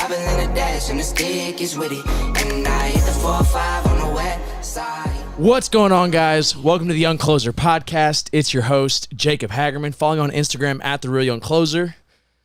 5 and then a dash, and the stick is with it. And I hit the 4-5 on the west side. What's going on, guys? Welcome to the Young Closer podcast. It's your host, Jacob Hagerman. Following on Instagram at The Real Young Closer.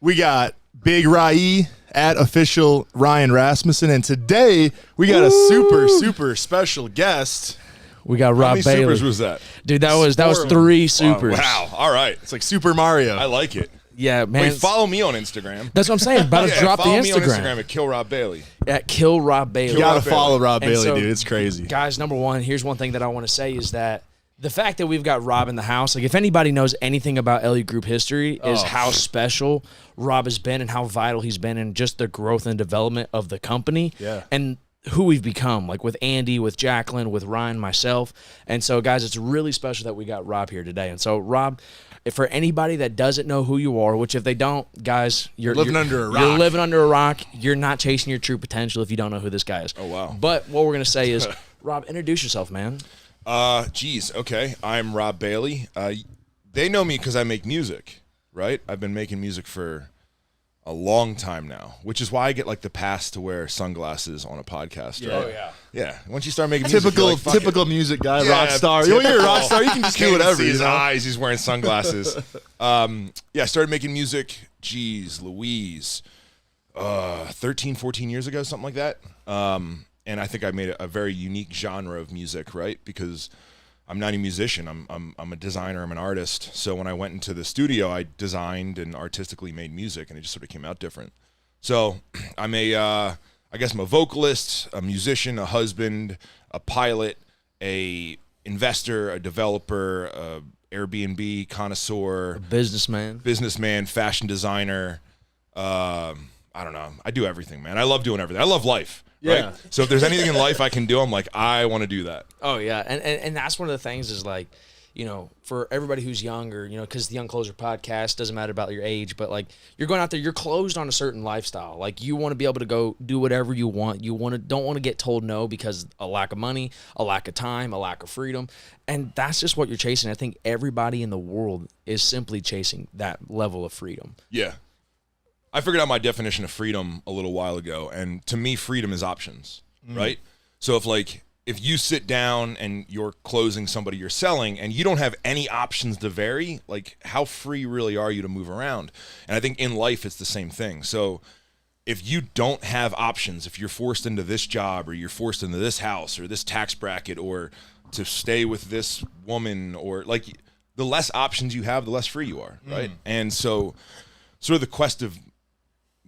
We got Big Rai at official Ryan Rasmussen, and today we got a super special guest. We got Rob How many Bailey. supers was that? Dude, that was 3 supers. Wow. All right. It's like Super Mario. I like it. Yeah, man. Wait, follow me on Instagram. That's what I'm saying. About to drop the follow me on Instagram. Instagram at Kill Rob Bailey. At Kill Rob Bailey. You gotta Rob Bailey. follow Rob And Bailey, so, dude. It's crazy. Guys, number one, here's one thing that I want to say is that the fact that we've got Rob in the house, like if anybody knows anything about Elliott Group history, is how special Rob has been and how vital he's been in just the growth and development of the company. Yeah. And who we've become, like with Andy, with Jacqueline, with Ryan, myself. And so, guys, it's really special that we got Rob here today. And so, Rob, if for anybody that doesn't know who you are, which if they don't, guys, you're living under a rock. You're living under a rock. You're not chasing your true potential if you don't know who this guy is. Oh, wow. But what we're going to say is, Rob, introduce yourself, man. Okay. I'm Rob Bailey. They know me because I make music, right? I've been making music for a long time now, which is why I get like the pass to wear sunglasses on a podcast. Right? Oh, yeah. Yeah. Once you start making music, Typical you're like, fuck it. music guy, Yeah, rock star. When you're a rock star, you can just do Can't even whatever. see You his know? eyes. He's wearing sunglasses. I started making music, Louise, 13, 14 years ago, something like that. And I think I made a very unique genre of music, right? Because I'm not a musician. I'm a designer. I'm an artist. So when I went into the studio, I designed and artistically made music, and it just sort of came out different. So I'm I guess I'm a vocalist, a musician, a husband, a pilot, a investor, a developer, a Airbnb connoisseur, Businessman. fashion designer. I don't know. I do everything, man. I love doing everything. I love life. Yeah. Right? So if there's anything in life I can do, I'm like, I want to do that. Oh, yeah. And that's one of the things is like, you know, for everybody who's younger, you know, because the Young Closer podcast doesn't matter about your age, but like you're going out there, you're closed on a certain lifestyle. Like you want to be able to go do whatever you want. You don't want to get told no because a lack of money, a lack of time, a lack of freedom. And that's just what you're chasing. I think everybody in the world is simply chasing that level of freedom. Yeah. I figured out my definition of freedom a little while ago, and to me, freedom is options, right? So if you sit down and you're closing somebody you're selling and you don't have any options to vary, like how free really are you to move around? And I think in life it's the same thing. So if you don't have options, if you're forced into this job or you're forced into this house or this tax bracket or to stay with this woman, or like the less options you have, the less free you are, right? And so sort of the quest of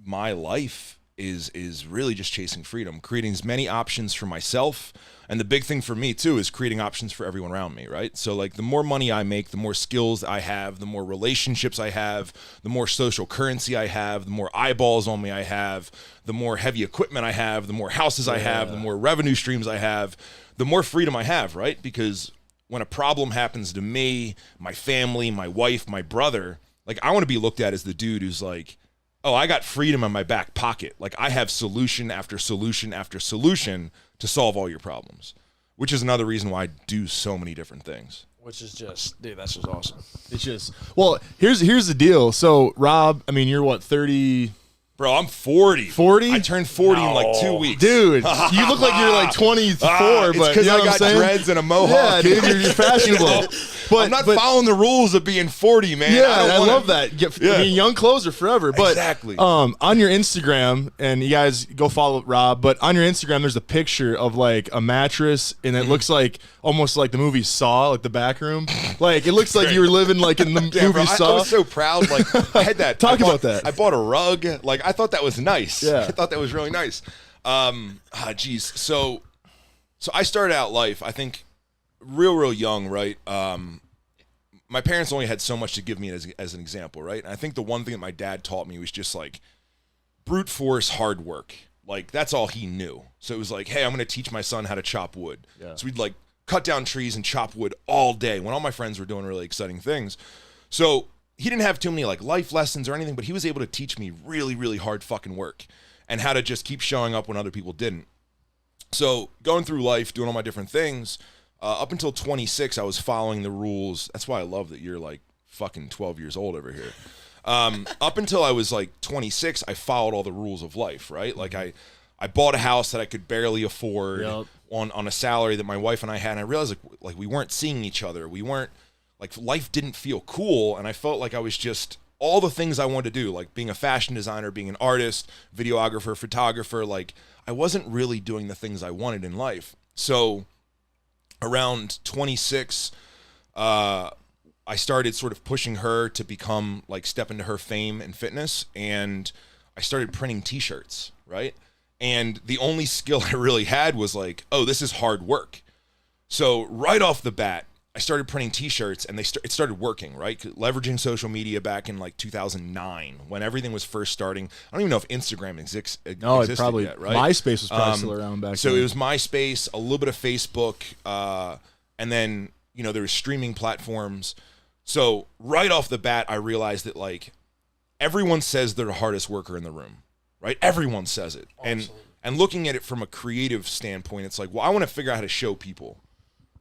my life is really just chasing freedom, creating as many options for myself. And the big thing for me too is creating options for everyone around me, right? So like the more money I make, the more skills I have, the more relationships I have, the more social currency I have, the more eyeballs on me I have, the more heavy equipment I have, the more houses I have, the more revenue streams I have, the more freedom I have, right? Because when a problem happens to me, my family, my wife, my brother, like I want to be looked at as the dude who's like, oh, I got freedom in my back pocket. Like I have solution after solution after solution to solve all your problems, which is another reason why I do so many different things. Which is just, dude, that's just awesome. It's just, well, here's the deal. So, Rob, I mean, you're what, 30? Bro, I'm 40. 40? I turned 40 in like 2 weeks. Dude, you look like you're like 24, It's but because you know I what got I'm saying? dreads and a mohawk. Yeah, dude, you're fashionable. You know? But I'm not but, following the rules of being 40, man. Yeah, don't I wanna- love that. I mean, young closer forever. But Exactly. on your Instagram, and you guys go follow Rob, but on your Instagram, there's a picture of like a mattress, and it looks like almost like the movie Saw, like the back room. Like it looks like you were living like in the Yeah, movie bro, I Saw. was so proud. Like I had that. Talk about that. I bought a rug. Like I thought that was nice. Yeah. I thought that was really nice. Geez. So I started out life, I think, real young, right? My parents only had so much to give me as an example, right? And I think the one thing that my dad taught me was just like brute force hard work. Like that's all he knew. So it was like, hey, I'm going to teach my son how to chop wood. Yeah. So we'd like cut down trees and chop wood all day when all my friends were doing really exciting things. So he didn't have too many like life lessons or anything, but he was able to teach me really hard fucking work and how to just keep showing up when other people didn't. So going through life, doing all my different things, up until 26, I was following the rules. That's why I love that you're like fucking 12 years old over here. Up until I was like 26, I followed all the rules of life, right? Like I bought a house that I could barely afford on a salary that my wife and I had. And I realized like we weren't seeing each other. We weren't like, life didn't feel cool. And I felt like I was just all the things I wanted to do, like being a fashion designer, being an artist, videographer, photographer. Like I wasn't really doing the things I wanted in life. So around 26, I started sort of pushing her to become like step into her fame and fitness. And I started printing t-shirts, right? And the only skill I really had was like, oh, this is hard work. So right off the bat, I started printing t-shirts and it started working, right? Leveraging social media back in like 2009 when everything was first starting. I don't even know if Instagram existed yet, right? MySpace was probably still around back then. So it was MySpace, a little bit of Facebook, and then, you know, there was streaming platforms. So right off the bat, I realized that like everyone says they're the hardest worker in the room, right? Everyone says it. And looking at it from a creative standpoint, it's like, well, I want to figure out how to show people.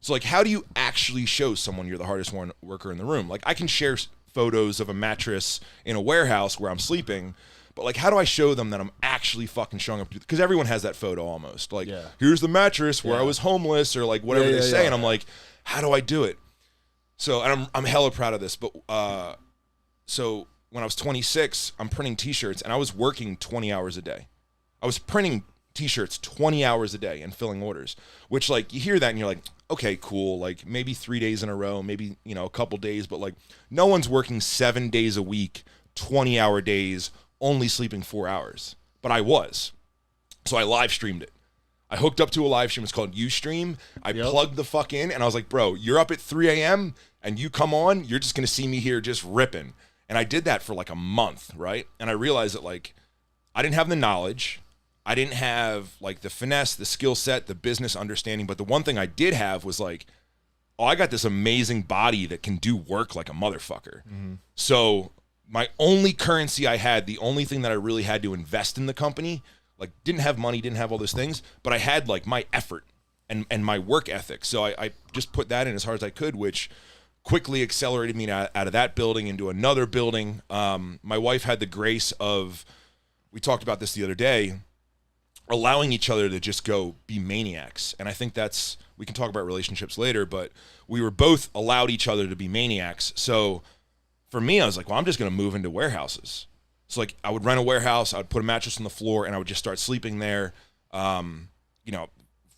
So like, how do you actually show someone you're the hardest worker in the room? Like I can share photos of a mattress in a warehouse where I'm sleeping, but like, how do I show them that I'm actually fucking showing up? Because everyone has that photo almost. Like, here's the mattress where I was homeless or like whatever they say. And I'm like, how do I do it? So, and I'm hella proud of this, but so when I was 26, I'm printing t-shirts and I was working 20 hours a day. I was printing t-shirts 20 hours a day and filling orders, which like you hear that and you're like, okay, cool. Like maybe 3 days in a row, maybe, you know, a couple days, but like no one's working 7 days a week, 20-hour days, only sleeping 4 hours. But I was. So I live streamed it. I hooked up to a live stream. It's called Ustream. I plugged the fuck in and I was like, bro, you're up at 3 a.m. and you come on, you're just going to see me here just ripping. And I did that for like a month, right? And I realized that like I didn't have the knowledge. I didn't have like the finesse, the skill set, the business understanding. But the one thing I did have was like, oh, I got this amazing body that can do work like a motherfucker. Mm-hmm. So my only currency I had, the only thing that I really had to invest in the company, like didn't have money, didn't have all those things, but I had like my effort and my work ethic. So I just put that in as hard as I could, which quickly accelerated me out of that building into another building. My wife had the grace of, we talked about this the other day, allowing each other to just go be maniacs. And I think that's, we can talk about relationships later, but we were both allowed each other to be maniacs. So for me, I was like, well, I'm just going to move into warehouses. So like I would rent a warehouse, I would put a mattress on the floor and I would just start sleeping there. You know,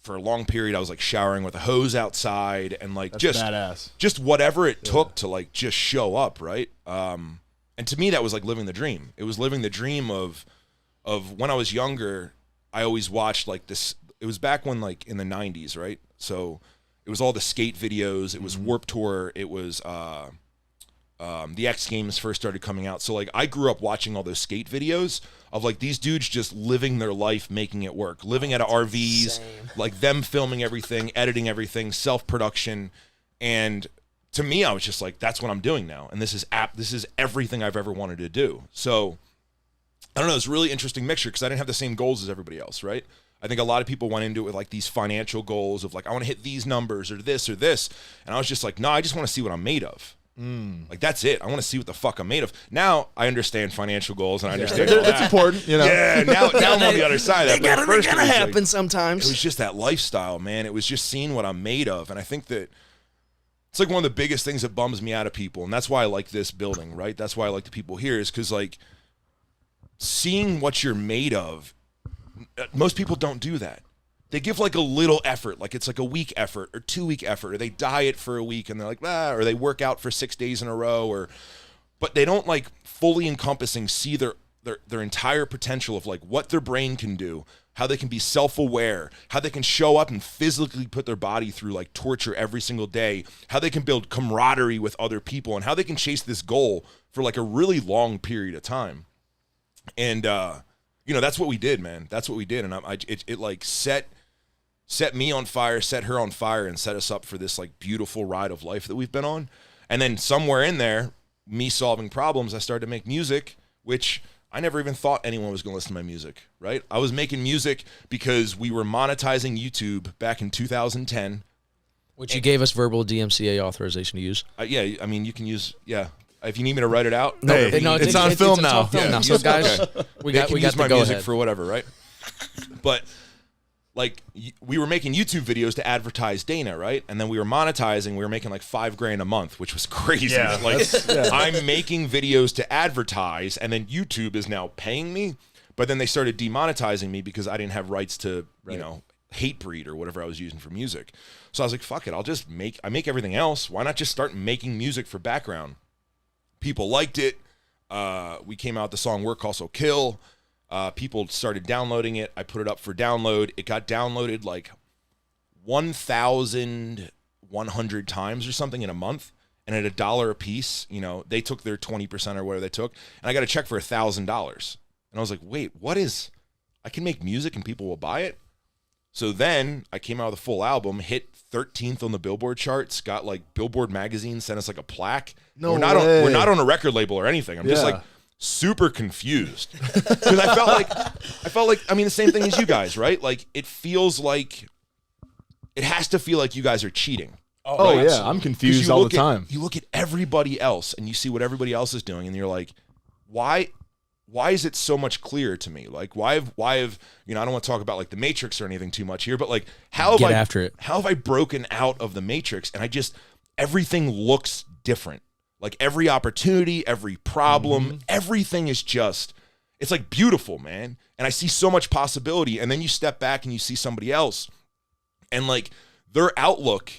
for a long period, I was like showering with a hose outside and like That's badass. Just whatever it took to like just show up. Right. And to me, that was like living the dream. It was living the dream of when I was younger. I always watched like this. It was back when like in the 90s, right? So it was all the skate videos. It was Warped Tour. It was the X Games first started coming out. So like I grew up watching all those skate videos of like these dudes just living their life, making it work, living out of RVs, like them filming everything, editing everything, self-production. And to me, I was just like, that's what I'm doing now. And this is everything I've ever wanted to do. So I don't know, it's a really interesting mixture because I didn't have the same goals as everybody else, right? I think a lot of people went into it with like these financial goals of like, I want to hit these numbers or this or this. And I was just like, no, I just want to see what I'm made of. Like, that's it. I want to see what the fuck I'm made of. Now I understand financial goals and I understand all that. That's important, you know? Yeah, now I'm on the other side of that. They But at first gotta it was happen like, sometimes. it was just that lifestyle, man. It was just seeing what I'm made of. And I think that it's like one of the biggest things that bums me out of people. And that's why I like this building, right? That's why I like the people here is because like seeing what you're made of, most people don't do that. They give like a little effort, like it's like a week effort or 2 week effort, or they diet for a week and they're like, or they work out for 6 days in a row, but they don't like fully encompassing see their entire potential of like what their brain can do, how they can be self-aware, how they can show up and physically put their body through like torture every single day, how they can build camaraderie with other people, and how they can chase this goal for like a really long period of time. And you know, that's what we did, man. That's what we did, and it like set me on fire, set her on fire, and set us up for this like beautiful ride of life that we've been on. And then somewhere in there, me solving problems, I started to make music, which I never even thought anyone was going to listen to my music, right? I was making music because we were monetizing YouTube back in 2010. Which you gave us verbal DMCA authorization to use. Yeah, I mean, you can use, If you need me to write it out, Hey, it's on film now. It's on film Yeah. now. So guys, Okay. we They got can we use got my the go music ahead. for whatever, right? But like we were making YouTube videos to advertise Dana, right? And then we were monetizing. We were making like $5,000 a month, which was crazy. Yeah, Like I'm making videos to advertise, and then YouTube is now paying me. But then they started demonetizing me because I didn't have rights to, you know, Hatebreed or whatever I was using for music. So I was like, fuck it, I make everything else. Why not just start making music for background? People liked it. We came out with the song Work Also Kill. People started downloading it. I put it up for download. It got downloaded like 1,100 times or something in a month. And at $1 a piece, you know, they took their 20% or whatever they took. And I got a check for $1,000. And I was like, wait, I can make music and people will buy it? So then I came out with a full album, hit 13th on the Billboard charts, got like Billboard magazine sent us like a plaque. No we're not way. we're not on a record label or anything. I'm just Yeah. like super confused because I felt like I mean the same thing as you guys, right? Like it feels like it has to feel like you guys are cheating. Oh Right? yeah, I'm 'Cause confused you all the look at- time. You look at everybody else and you see what everybody else is doing, and you're like, why is it so much clearer to me? Like, why have you know? I don't want to talk about like the Matrix or anything too much here, but like, how Get have after it. How have I broken out of the Matrix? And everything looks different. Like every opportunity, every problem, everything is just, it's like beautiful, man. And I see so much possibility. And then you step back and you see somebody else, and like their outlook,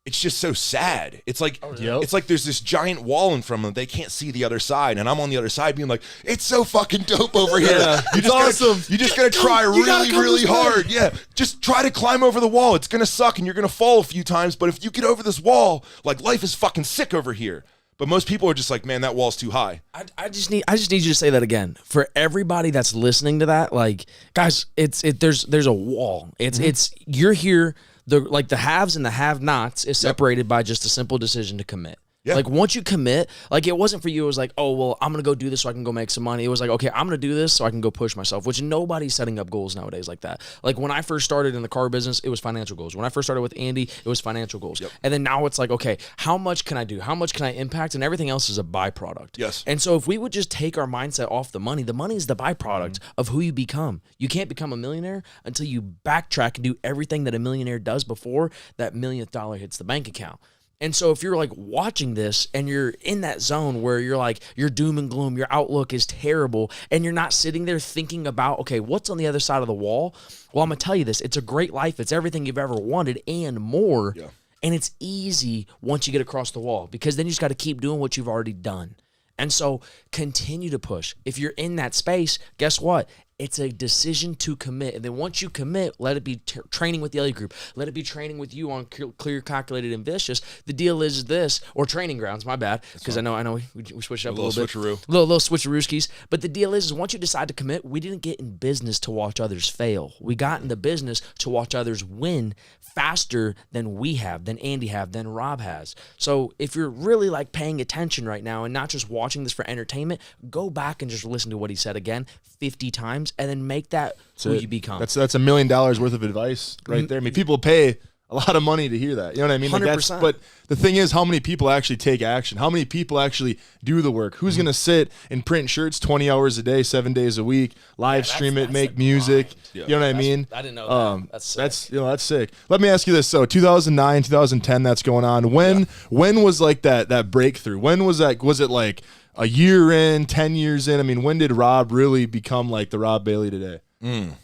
it's just so sad. It's like it's like there's this giant wall in front of them. They can't see the other side, and I'm on the other side being like, "It's so fucking dope over here. It's awesome. You just gotta try really hard. Yeah, just try to climb over the wall. It's gonna suck, and you're gonna fall a few times. But if you get over this wall, like life is fucking sick over here." But most people are just like, "Man, that wall's too high." I just need you to say that again for everybody that's listening to that. Like, guys, there's a wall. It's you're here. The haves and the have-nots is separated by just a simple decision to commit. Yeah. Like once you commit, like it wasn't for you. It was like, oh well, I'm gonna go do this so I can go make some money. It was like, okay, I'm gonna do this so I can go push myself. Which nobody's setting up goals nowadays like that. Like when I first started in the car business, it was financial goals. When I first started with Andy, it was financial goals. And then now it's like, okay, how much can I do? How much can I impact? And everything else is a byproduct. Yes. And so if we would just take our mindset off the money is the byproduct of who you become. You can't become a millionaire until you backtrack and do everything that a millionaire does before that millionth dollar hits the bank account. And so if you're like watching this and you're in that zone where you're like, you're doom and gloom, your outlook is terrible, and you're not sitting there thinking about, okay, what's on the other side of the wall? Well, I'm going to tell you this. It's a great life. It's everything you've ever wanted and more. Yeah. And it's easy once you get across the wall because then you just got to keep doing what you've already done. And so continue to push. If you're in that space, guess what? It's a decision to commit. And then once you commit, let it be training with the Elliott Group. Let it be training with you on Clear, Calculated, and Vicious. The deal is this, or Training Grounds, my bad, because I know we switched up a little bit. Switcheroo. Little switcherooskies. But the deal is once you decide to commit, we didn't get in business to watch others fail. We got in the business to watch others win faster than we have, than Andy have, than Rob has. So if you're really like paying attention right now and not just watching this for entertainment, go back and just listen to what he said again 50 times and then make that who you become. That's $1 million worth of advice right there. I mean, people pay a lot of money to hear that. You know what I mean? Like 100%. But the thing is, how many people actually take action? How many people actually do the work? Who's going to sit and print shirts 20 hours a day, 7 days a week, live stream it, make music? Yeah. You know what I mean? I didn't know that. That's sick. That's sick. Let me ask you this. So 2009, 2010, that's going on. When was like that breakthrough? When was that? Was it like a year in, 10 years in? I mean, when did Rob really become like the Rob Bailey today? I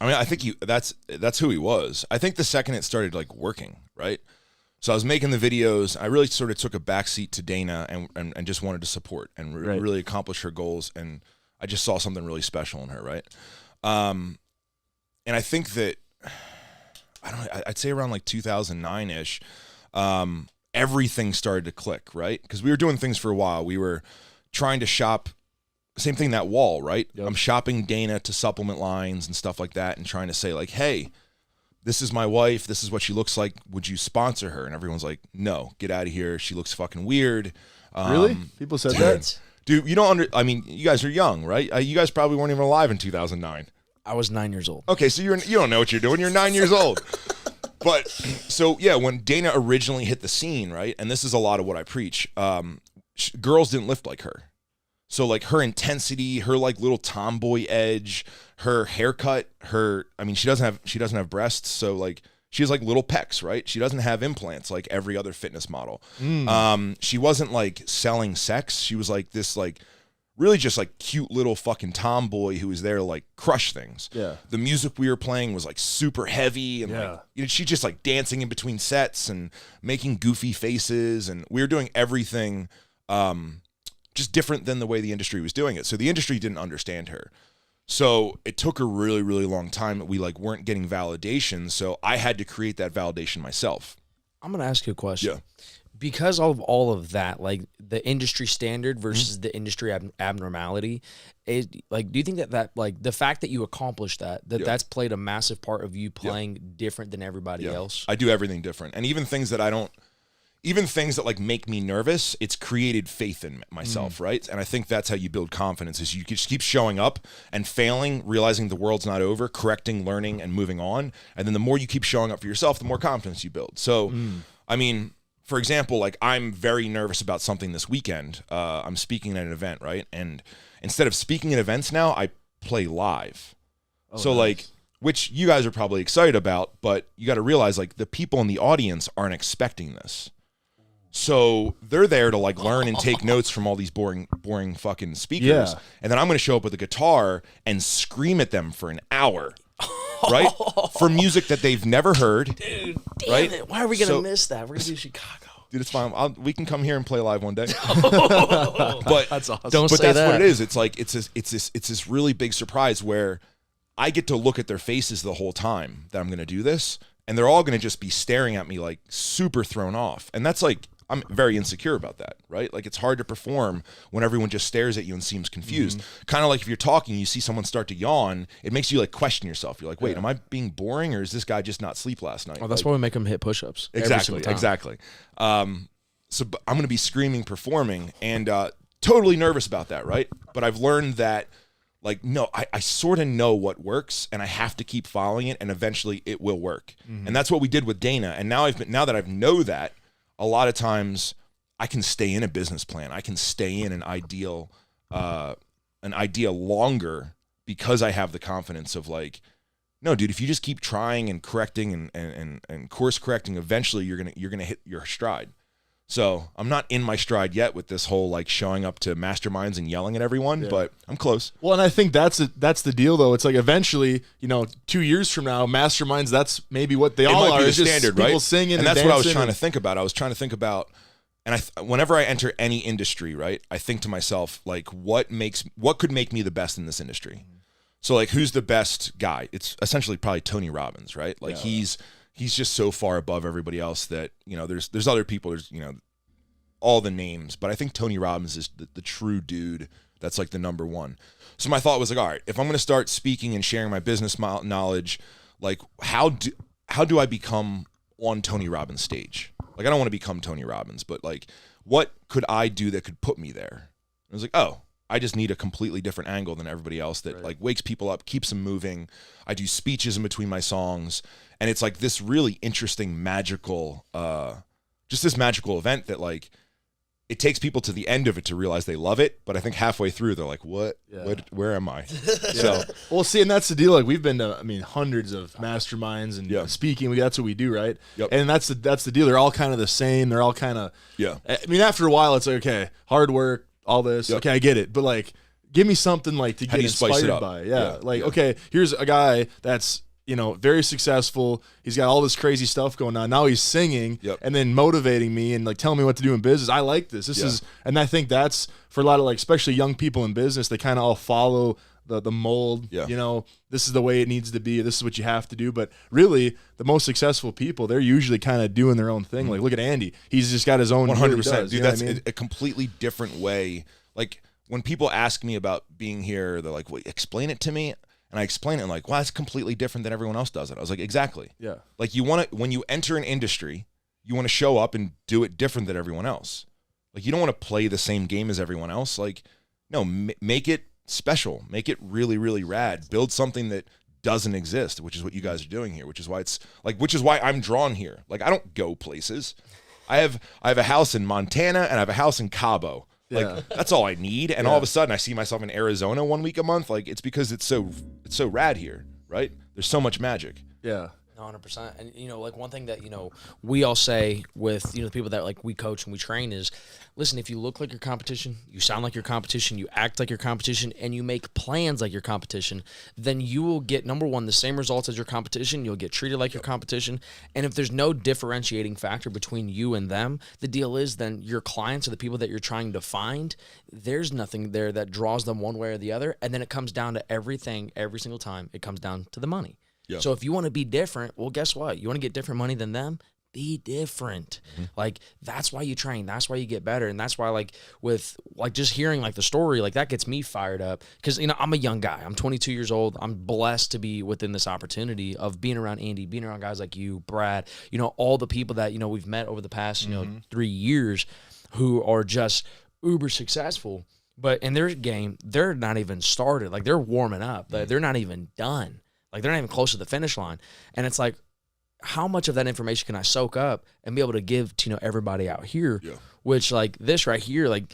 mean, I think that's who he was. I think the second it started like working, right? So I was making the videos. I really sort of took a backseat to Dana and just wanted to support and really accomplish her goals. And I just saw something really special in her, right? And I think that I'd say around like 2009-ish, everything started to click, right? Because we were doing things for a while. We were trying to shop. Same thing, that wall, right? Yep. I'm shopping Dana to supplement lines and stuff like that and trying to say like, hey, this is my wife. This is what she looks like. Would you sponsor her? And everyone's like, no, get out of here. She looks fucking weird. Really? People said that? Dude, you don't I mean, you guys are young, right? You guys probably weren't even alive in 2009. I was 9 years old. Okay, so you don't know what you're doing. You're 9 years old. But so yeah, when Dana originally hit the scene, right, and this is a lot of what I preach. Girls didn't lift like her. So like her intensity, her like little tomboy edge, her haircut, she doesn't have breasts, so like she has like little pecs, right? She doesn't have implants like every other fitness model. She wasn't like selling sex. She was like this like really just like cute little fucking tomboy who was there to like crush things. Yeah. The music we were playing was like super heavy and like she just like dancing in between sets and making goofy faces, and we were doing everything just different than the way the industry was doing it. So the industry didn't understand her. So it took a really, really long time that we like weren't getting validation. So I had to create that validation myself. I'm gonna ask you a question. Yeah. Because of all of that, like the industry standard versus the industry abnormality, do you think that like the fact that you accomplished that's played a massive part of you playing different than everybody else? I do everything different, and even things that like make me nervous, it's created faith in myself, right? And I think that's how you build confidence, is you just keep showing up and failing, realizing the world's not over, correcting, learning, and moving on. And then the more you keep showing up for yourself, the more confidence you build. So, I mean, for example, like I'm very nervous about something this weekend. I'm speaking at an event, right? And instead of speaking at events now, I play live. So like, which you guys are probably excited about, but you got to realize like the people in the audience aren't expecting this. So they're there to like learn and take notes from all these boring fucking speakers. Yeah. And then I'm going to show up with a guitar and scream at them for an hour, right? For music that they've never heard. Dude, right? damn it. Why are we going to miss that? We're going to do Chicago. Dude, it's fine. We can come here and play live one day. But That's awesome. But that's what it is. It's like it's this really big surprise where I get to look at their faces the whole time that I'm going to do this, and they're all going to just be staring at me like super thrown off. And that's like, I'm very insecure about that, right? Like it's hard to perform when everyone just stares at you and seems confused. Kind of like if you're talking, you see someone start to yawn, it makes you like question yourself. You're like, wait, am I being boring, or is this guy just not sleep last night? Oh, that's like, why we make them hit push-ups. Exactly. So I'm going to be screaming, performing, and totally nervous about that, right? But I've learned that, like, no, I sort of know what works, and I have to keep following it, and eventually it will work. And that's what we did with Dana. And now that I know that, a lot of times I can stay in a business plan. I can stay in an idea longer because I have the confidence of like, no, dude, if you just keep trying and correcting and course correcting, eventually you're gonna hit your stride. So I'm not in my stride yet with this whole like showing up to masterminds and yelling at everyone, but I'm close. Well, and I think that's the deal, though. It's like eventually, 2 years from now, masterminds, that's maybe what they all might are. be the It's just standard, people right? singing And that's what I was dancing trying to think about. I was trying to think about, and whenever I enter any industry, right, I think to myself, like, what could make me the best in this industry? So like, who's the best guy? It's essentially probably Tony Robbins, right? Like he's just so far above everybody else that, there's other people, there's, all the names, but I think Tony Robbins is the true dude that's like the number one. So my thought was like, all right, if I'm going to start speaking and sharing my business knowledge, like how do I become on Tony Robbins' stage? Like, I don't want to become Tony Robbins, but like, what could I do that could put me there? I was like, oh, I just need a completely different angle than everybody else that like wakes people up, keeps them moving. I do speeches in between my songs, and it's like this really interesting, magical, just this magical event that like, it takes people to the end of it to realize they love it, but I think halfway through they're like, "What? Where am I?" So, well, see, and that's the deal. Like we've been to, hundreds of masterminds and speaking. That's what we do, right? Yep. And that's the deal. They're all kind of the same. They're all kind of after a while, it's like, okay, hard work, all this. Okay, I get it, but like, give me something like to get inspired by. Okay, here's a guy that's very successful. He's got all this crazy stuff going on. Now he's singing and then motivating me and like telling me what to do in business. I like this. This is, and I think that's for a lot of like, especially young people in business, they kind of all follow the mold. This is the way it needs to be. This is what you have to do. But really, the most successful people, they're usually kind of doing their own thing. Like, look at Andy. He's just got his own. 100%. Dude, that's a completely different way. Like, when people ask me about being here, they're like, "Wait, explain it to me." And I explain it and like, wow, it's completely different than everyone else does it. I was like, exactly. Yeah. Like when you enter an industry, you want to show up and do it different than everyone else. Like you don't want to play the same game as everyone else. Like, no, make it special. Make it really, really rad. Build something that doesn't exist, which is what you guys are doing here, which is why I'm drawn here. Like, I don't go places. I have a house in Montana and I have a house in Cabo. Like, that's all I need. And all of a sudden I see myself in Arizona 1 week a month. Like, it's because it's so rad here, right? There's so much magic. Yeah. 100%. And, you know, like one thing that, you know, we all say with, you know, the people that like we coach and we train is, listen, if you look like your competition, you sound like your competition, you act like your competition, and you make plans like your competition, then you will get, number one, the same results as your competition. You'll get treated like your competition. And if there's no differentiating factor between you and them, the deal is then your clients or the people that you're trying to find, there's nothing there that draws them one way or the other. And then it comes down to everything, every single time, it comes down to the money. Yeah. So if you want to be different, well, guess what? You want to get different money than them? Be different. Like, that's why you train. That's why you get better. And that's why, like, with, like, just hearing, like, the story, like, that gets me fired up. Because, you know, I'm a young guy. I'm 22 years old. I'm blessed to be within this opportunity of being around Andy, being around guys like you, Brad, you know, all the people that, you know, we've met over the past, you know, 3 years who are just uber successful. But in their game, they're not even started. Like, they're warming up. They're not even done. Like, they're not even close to the finish line. And it's like, how much of that information can I soak up and be able to give to, you know, everybody out here? Yeah. Which, like, this right here, like,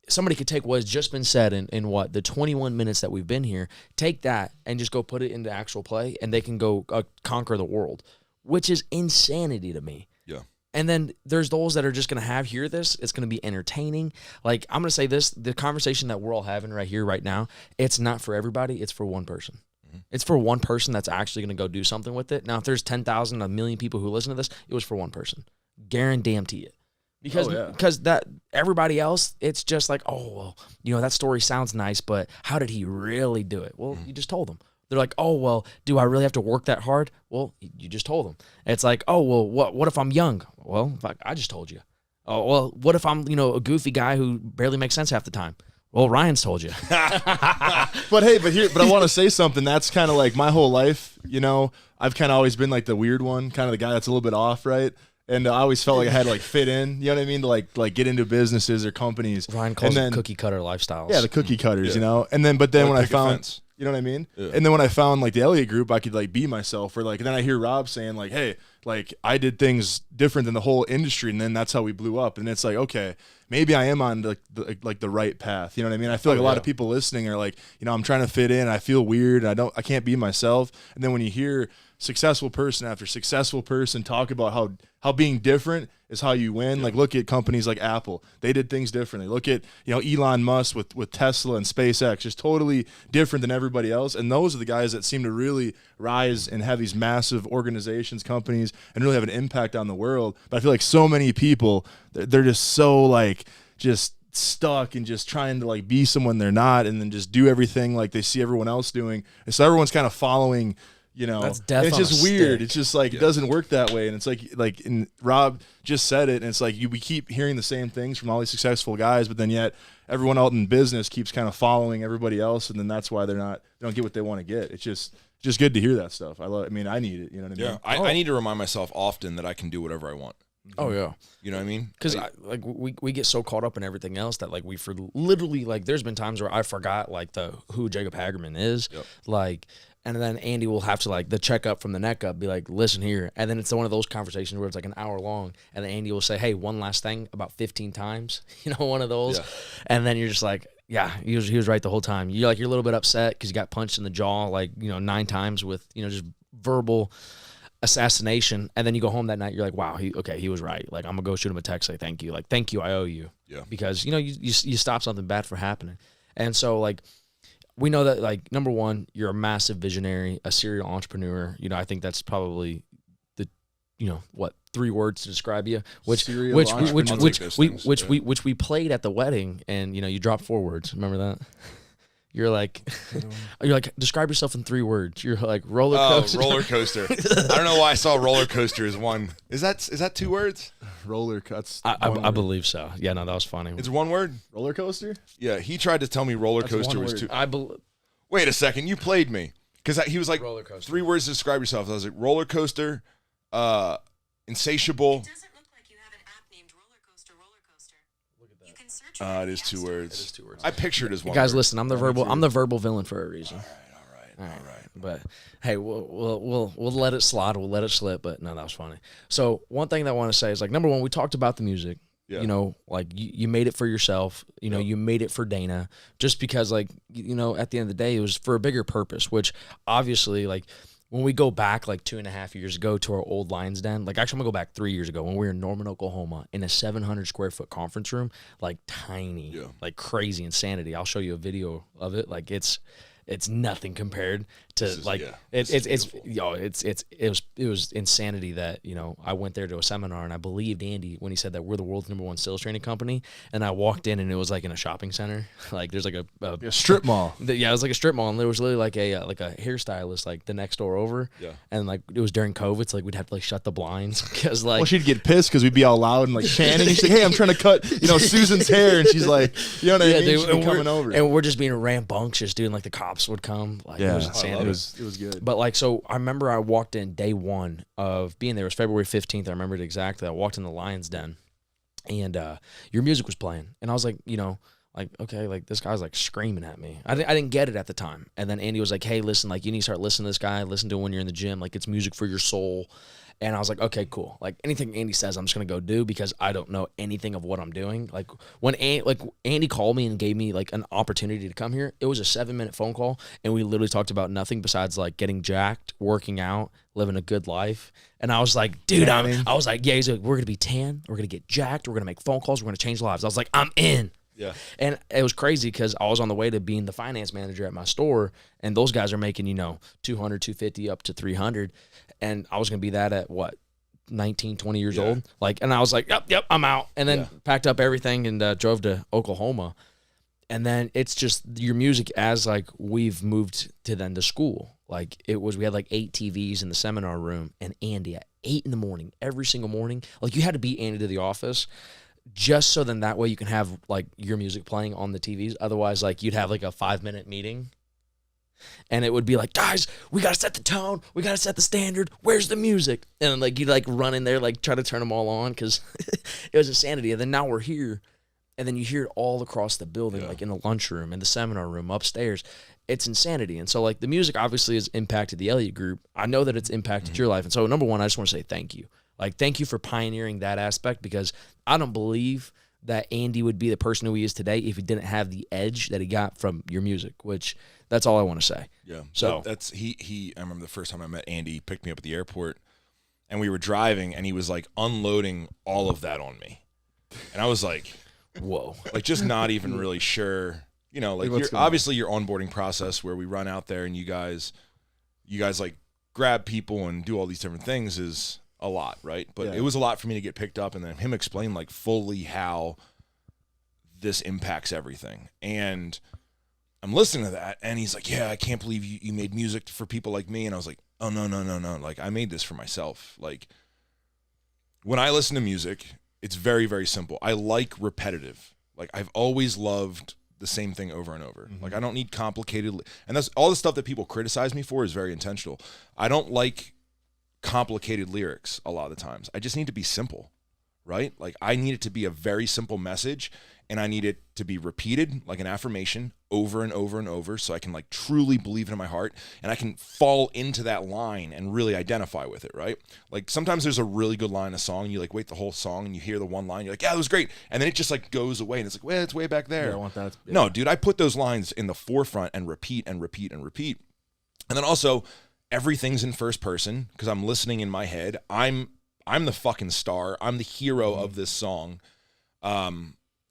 somebody could take what has just been said in what, the 21 minutes that we've been here, take that and just go put it into actual play, and they can go conquer the world, which is insanity to me. Yeah. And then there's those that are just going to hear this. It's going to be entertaining. Like, I'm going to say this, the conversation that we're all having right here, right now, it's not for everybody. It's for one person. It's for one person that's actually going to go do something with it. Now, if there's 10,000, a million people who listen to this, it was for one person. Guarantee it. Because that everybody else, it's just like, oh, well, you know, that story sounds nice, but how did he really do it? Well, you just told them. They're like, oh, well, do I really have to work that hard? Well, you just told them. It's like, oh, well, what if I'm young? Well, I just told you. Oh, well, what if I'm, you know, a goofy guy who barely makes sense half the time? Well, Ryan's told you. But I want to say something. That's kind of like my whole life. You know, I've kind of always been like the weird one, kind of the guy that's a little bit off, right? And I always felt like I had to like fit in. You know what I mean? To like get into businesses or companies. Ryan calls it cookie cutter lifestyles. Yeah, the cookie cutters. You know, and then when I found. You know what I mean? Yeah. And then when I found like the Elliott Group, I could like be myself. Or like, and then I hear Rob saying like, "Hey, like I did things different than the whole industry," and then that's how we blew up. And it's like, okay, maybe I am on the right path. You know what I mean? I feel like a lot of people listening are like, you know, I'm trying to fit in. I feel weird. And I can't be myself. And then when you hear successful person after successful person talk about how being different is how you win. Like, look at companies like Apple. They did things differently. Look at, you know, Elon Musk with Tesla and SpaceX, just totally different than everybody else. And those are the guys that seem to really rise and have these massive organizations, companies, and really have an impact on the world. But I feel like so many people, they're just so like just stuck and just trying to like be someone they're not, and then just do everything like they see everyone else doing. And so everyone's kind of following, you know, that's it's just weird. It's just like, it doesn't work that way. And it's like, and Rob just said it, and it's like we keep hearing the same things from all these successful guys, but then yet everyone out in business keeps kind of following everybody else, and then that's why they don't get what they want to get. It's just good to hear that stuff. I mean, I need it. You know what I mean? Yeah, I need to remind myself often that I can do whatever I want. Oh yeah, you know what I mean? Because like we get so caught up in everything else that like we for literally like there's been times where I forgot like who Jacob Hagerman is, like. And then Andy will have to like the check up from the neck up, be like, listen here. And then it's one of those conversations where it's like an hour long. And then Andy will say, hey, one last thing about 15 times, you know, one of those. Yeah. And then you're just like, yeah, he was right the whole time. You're a little bit upset because you got punched in the jaw like, you know, 9 times with, you know, just verbal assassination. And then you go home that night, you're like, wow, he was right. Like, I'm gonna go shoot him a text, say thank you. Like, thank you, I owe you. Yeah. Because, you know, you stop something bad from happening. And so like, we know that, like, number one, you're a massive visionary, a serial entrepreneur. You know, I think that's probably the, you know, 3 words to describe you, which we played at the wedding, and you know, you dropped 4 words. Remember that? You're like, describe yourself in 3 words. You're like roller coaster. Oh, roller coaster. I don't know why I saw roller coaster as one. Is that 2 words? Roller cuts. I believe so. Yeah, no, that was funny. It's 1 word. Roller coaster. Yeah, he tried to tell me roller coaster was 2. Wait a second, you played me because he was like 3 words to describe yourself. I was like roller coaster, insatiable. It doesn't look like you have an app named Roller Coaster. Look at that. You can search it is 2 words. It is 2 words. I pictured it as 1 guys, word. listen, I'm the verbal villain for a reason. All right. All right. But hey, we'll let it slide. We'll let it slip. But no, that was funny. So one thing that I want to say is, like, number one, we talked about the music. Yeah. You know, like you made it for yourself. You know, you made it for Dana, just because, like, you know, at the end of the day, it was for a bigger purpose. Which obviously, like, when we go back like 2.5 years ago to our old Lions Den, like, actually I'm gonna go back 3 years ago when we were in Norman, Oklahoma, in a 700 square foot conference room, like tiny, like crazy insanity. I'll show you a video of it. Like it's nothing compared to it was insanity that, you know, I went there to a seminar and I believed Andy when he said that we're the world's #1 sales training company, and I walked in and it was like in a shopping center, like there's like a strip mall. Yeah, it was like a strip mall, and there was literally like a hairstylist like the next door over. Yeah, and like it was during COVID, so like we'd have to like shut the blinds because like, well, she'd get pissed because we'd be all loud and like chanting. And she's like, "Hey, I'm trying to cut, you know, Susan's hair," and she's like, "You know what I mean?" Dude, She'd be coming over, and we're just being rambunctious, dude. And, like the cops would come. Like, it was insanity. It was good. But like, so I remember I walked in day one of being there. It was February 15th. I remember it exactly. I walked in the Lions Den, and your music was playing, and I was like, you know, like, okay, like this guy's like screaming at me. I didn't get it at the time. And then Andy was like, hey, listen, like you need to start listening to this guy. Listen to him when you're in the gym. Like it's music for your soul. And I was like, okay, cool. Like anything Andy says, I'm just gonna go do because I don't know anything of what I'm doing. Like when Andy called me and gave me like an opportunity to come here, it was a 7-minute phone call, and we literally talked about nothing besides like getting jacked, working out, living a good life. And I was like, dude, I was like, yeah. He's like, we're gonna be tan, we're gonna get jacked, we're gonna make phone calls, we're gonna change lives. I was like, I'm in. Yeah. And it was crazy because I was on the way to being the finance manager at my store, and those guys are making, you know, 200, 250 up to 300. And I was going to be that at what, 19, 20 years old? Like, and I was like, yep, I'm out. And then packed up everything and drove to Oklahoma. And then it's just your music as like we've moved to then to school. Like it was, we had like 8 TVs in the seminar room, and Andy at 8 in the morning, every single morning, like you had to beat Andy to the office just so then that way you can have like your music playing on the TVs. Otherwise, like you'd have like a 5-minute meeting and it would be like, guys, we got to set the tone. We got to set the standard. Where's the music? And then, like, you'd like run in there, like try to turn them all on because it was insanity. And then now we're here, and then you hear it all across the building, like in the lunchroom, in the seminar room, upstairs. It's insanity. And so like the music obviously has impacted the Elliott Group. I know that it's impacted your life. And so number one, I just want to say thank you. Like, thank you for pioneering that aspect, because I don't believe that Andy would be the person who he is today if he didn't have the edge that he got from your music, which that's all I want to say. Yeah. So that's I remember the first time I met Andy, he picked me up at the airport, and we were driving, and he was like unloading all of that on me. And I was like, whoa, like just not even really sure, you know, like obviously your onboarding process where we run out there and you guys like grab people and do all these different things is a lot, right? But it was a lot for me to get picked up and then him explain like fully how this impacts everything. And I'm listening to that, and he's like, yeah, I can't believe you made music for people like me. And I was like, oh, no. Like, I made this for myself. Like, when I listen to music, it's very, very simple. I like repetitive. Like, I've always loved the same thing over and over. Like, I don't need complicated. And that's all the stuff that people criticize me for is very intentional. I don't like complicated lyrics a lot of the times. I just need to be simple, right? Like, I need it to be a very simple message, and I need it to be repeated like an affirmation over and over and over, so I can like truly believe it in my heart, and I can fall into that line and really identify with it, right? Like sometimes there's a really good line in a song, and you like wait the whole song and you hear the one line, you're like, yeah, that was great, and then it just like goes away, and it's like, well, it's way back there. I want that. Yeah. No, dude, I put those lines in the forefront and repeat and repeat and repeat. And then also everything's in first person because I'm listening in my head. I'm the fucking star. I'm the hero of this song.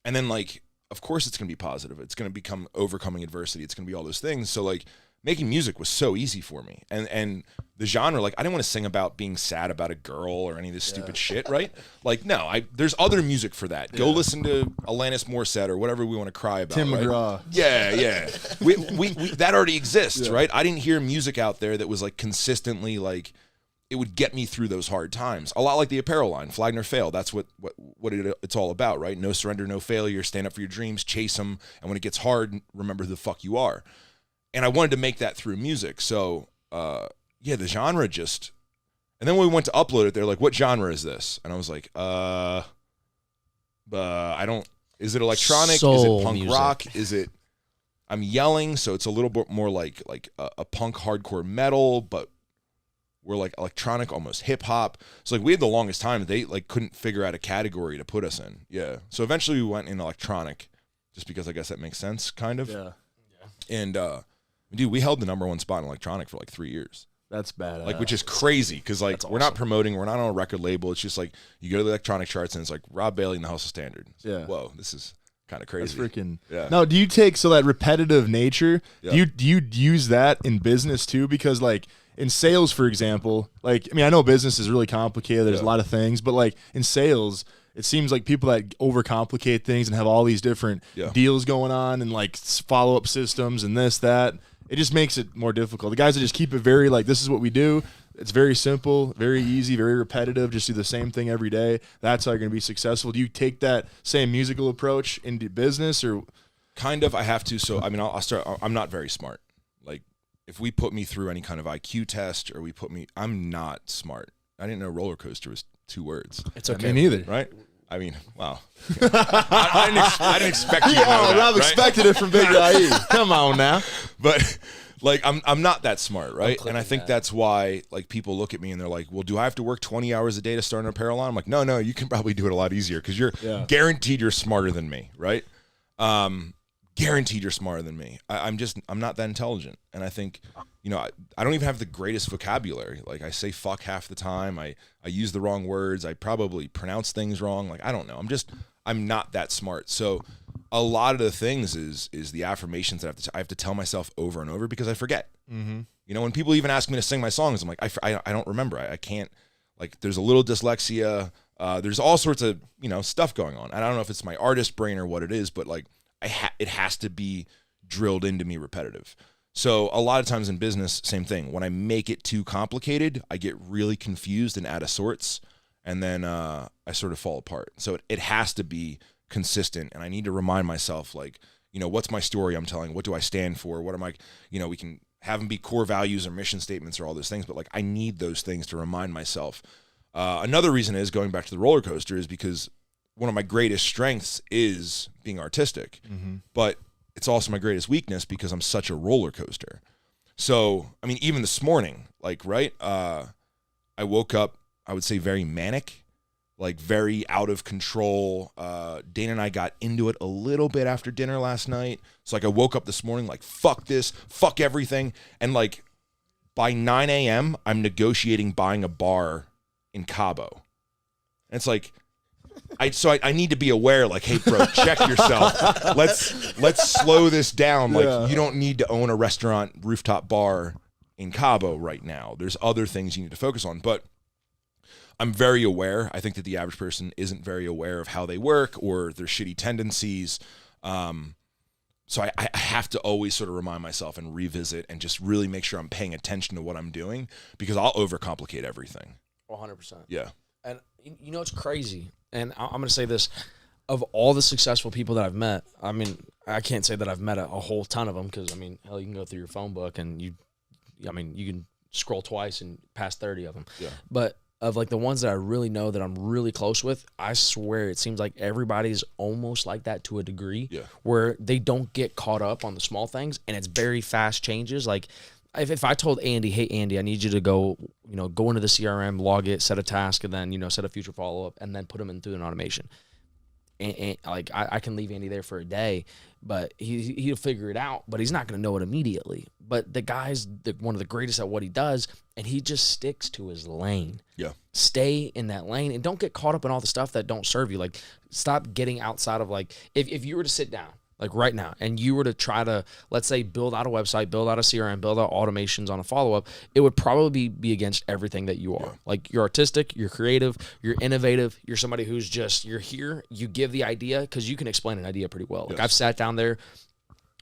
And then, like, of course it's going to be positive. It's going to become overcoming adversity. It's going to be all those things. So, like, making music was so easy for me. And the genre, like, I didn't want to sing about being sad about a girl or any of this stupid shit, right? Like, no, there's other music for that. Go listen to Alanis Morissette or whatever we want to cry about. Tim right? McGraw. Yeah. we that already exists, right? I didn't hear music out there that was, like, consistently, like, it would get me through those hard times. A lot like the apparel line, Flag Nor Fail. That's what it's all about, right? No surrender, no failure. Stand up for your dreams, chase them, and when it gets hard, remember who the fuck you are. And I wanted to make that through music. So, the genre just... And then when we went to upload it, they're like, what genre is this? And I was like, I don't... Is it electronic? Soul is it punk music. rock? Is it... I'm yelling, so it's a little bit more like a punk hardcore metal, but we're like electronic, almost hip hop. So like we had the longest time that they like couldn't figure out a category to put us in. Yeah. So eventually we went in electronic, just because I guess that makes sense, kind of. Yeah. And dude, we held the #1 spot in electronic for like 3 years. That's badass. Like, which is crazy because like That's we're not awesome. promoting, we're not on a record label. It's just like you go to the electronic charts and it's like Rob Bailey in the House of Standard. It's like, Yeah. whoa, this is kind of That's crazy. freaking. Yeah. Now, do you take so that repetitive nature? Yeah. Do you use that in business too? Because like in sales, for example, like I mean, I know business is really complicated. There's a lot of things, but like in sales, it seems like people that overcomplicate things and have all these different deals going on and like follow up systems and this that. It just makes it more difficult. The guys that just keep it very like this is what we do. It's very simple, very easy, very repetitive. Just do the same thing every day. That's how you're going to be successful. Do you take that same musical approach into business or? Kind of, I have to. So, I mean, I'll start. I'm not very smart. Like, if we put me through any kind of IQ test or I'm not smart. I didn't know roller coaster was 2 words. It's okay. Me neither. Right? I mean, wow. I didn't expect you to know that, Rob right? expected it from Big IE. Come on now. But like I'm not that smart, right? And I think that's why like people look at me and they're like, "Well, do I have to work 20 hours a day to start an apparel line?" I'm like, "No, you can probably do it a lot easier because you're guaranteed you're smarter than me, right? Guaranteed you're smarter than me. I'm not that intelligent, and I think I don't even have the greatest vocabulary. Like I say fuck half the time. I use the wrong words. I probably pronounce things wrong. Like I don't know. I'm not that smart. So a lot of the things is the affirmations that I have to tell myself over and over because I forget. Mm-hmm. When people even ask me to sing my songs, I'm like, I don't remember. I can't. Like there's a little dyslexia. There's all sorts of stuff going on. And I don't know if it's my artist brain or what it is, but like it has to be drilled into me repetitive. So a lot of times in business, same thing. When I make it too complicated, I get really confused and out of sorts, and then I sort of fall apart. So it has to be consistent, and I need to remind myself, like, what's my story I'm telling? What do I stand for? What am I, we can have them be core values or mission statements or all those things, but like I need those things to remind myself. Another reason is, going back to the roller coaster, is because one of my greatest strengths is being artistic, but it's also my greatest weakness because I'm such a roller coaster. So, I mean, even this morning, like, right, I woke up, I would say very manic, like very out of control. Dana and I got into it a little bit after dinner last night. So like I woke up this morning like, fuck this, fuck everything. And like by 9 a.m., I'm negotiating buying a bar in Cabo. And it's like, I need to be aware, like, hey, bro, check yourself. Let's slow this down. Like, you don't need to own a restaurant rooftop bar in Cabo right now. There's other things you need to focus on. But I'm very aware. I think that the average person isn't very aware of how they work or their shitty tendencies. So I have to always sort of remind myself and revisit and just really make sure I'm paying attention to what I'm doing, because I'll overcomplicate everything. 100%. Yeah. And it's crazy. And I'm going to say this, of all the successful people that I've met, I mean, I can't say that I've met a whole ton of them, because, I mean, hell, you can go through your phone book and you can scroll twice and pass 30 of them. Yeah. But of like the ones that I really know that I'm really close with, I swear it seems like everybody's almost like that to a degree, where they don't get caught up on the small things, and it's very fast changes. Like if I told Andy, hey, Andy, I need you to go into the CRM, log it, set a task, and then, set a future follow-up, and then put them into an automation. And like I can leave Andy there for a day, but he'll figure it out, but he's not going to know it immediately. But the guy's one of the greatest at what he does, and he just sticks to his lane. Yeah. Stay in that lane and don't get caught up in all the stuff that don't serve you. Like, stop getting outside of, like, if you were to sit down, like right now, and you were to try to, let's say, build out a website, build out a CRM, build out automations on a follow-up, it would probably be against everything that you are. Yeah. Like, you're artistic, you're creative, you're innovative, you're somebody who's just, you're here, you give the idea, because you can explain an idea pretty well. Like, I've sat down there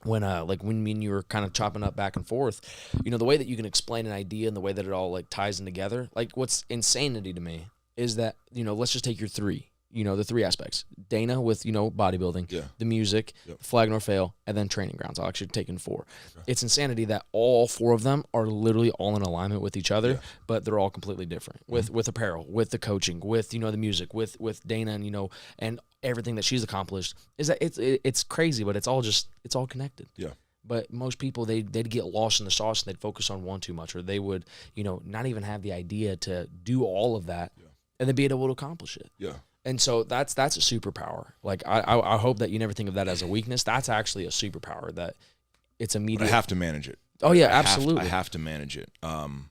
when me and you were kind of chopping up back and forth, the way that you can explain an idea and the way that it all, like, ties in together. Like, what's insanity to me is that, let's just take your three. The three aspects. Dana with, bodybuilding, the music, Flag Nor Fail, and then training grounds. I'll actually take in 4. Okay. It's insanity that all 4 of them are literally all in alignment with each other, but they're all completely different. With apparel, with the coaching, with, the music, with Dana, and, and everything that she's accomplished. Is that it's crazy, but it's all connected. Yeah. But most people, they'd get lost in the sauce and they'd focus on one too much, or they would, not even have the idea to do all of that and then be able to accomplish it. Yeah. And so that's a superpower. Like I hope that you never think of that as a weakness. That's actually a superpower that it's immediate. But I have to manage it. Oh yeah, I absolutely. have to manage it. One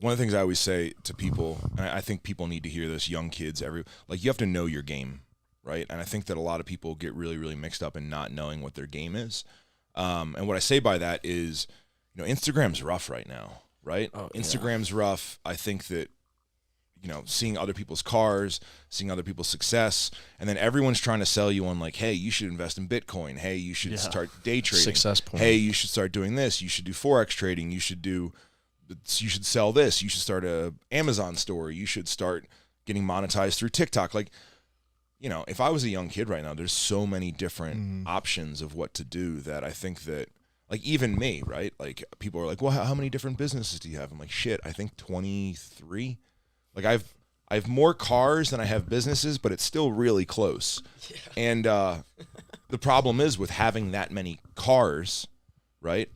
of the things I always say to people, and I think people need to hear this, young kids, you have to know your game, right? And I think that a lot of people get really, really mixed up in not knowing what their game is. And what I say by that is, Instagram's rough right now, right? Oh, Instagram's rough. I think that, seeing other people's cars, seeing other people's success, and then everyone's trying to sell you on like, hey, you should invest in Bitcoin. Hey, you should start day trading. Success point. Hey, you should start doing this. You should do Forex trading. You should sell this. You should start a Amazon store. You should start getting monetized through TikTok. Like, if I was a young kid right now, there's so many different options of what to do that I think that, like, even me, right? Like, people are like, well, how many different businesses do you have? I'm like, shit, I think 23. Like, I have more cars than I have businesses, but it's still really close. Yeah. And the problem is with having that many cars, right?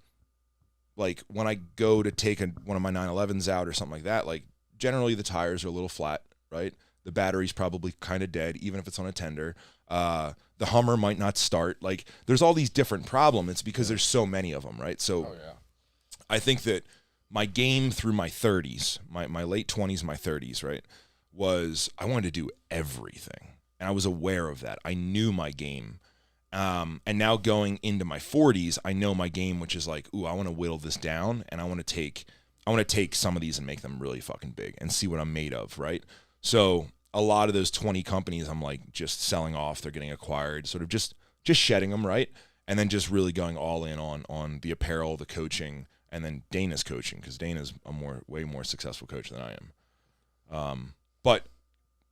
Like, when I go to take one of my 911s out or something like that, like, generally the tires are a little flat, right? The battery's probably kind of dead, even if it's on a tender. The Hummer might not start. Like, there's all these different problems. It's because there's so many of them, right? So I think that my game through my 30s, my late 20s, my 30s, right, was I wanted to do everything. And I was aware of that. I knew my game. And now going into my 40s, I know my game, which is like, ooh, I want to whittle this down, and I want to take some of these and make them really fucking big and see what I'm made of, right? So a lot of those 20 companies, I'm like just selling off. They're getting acquired, sort of just shedding them, right? And then just really going all in on the apparel, the coaching, and then Dana's coaching, because Dana's a way more successful coach than I am. But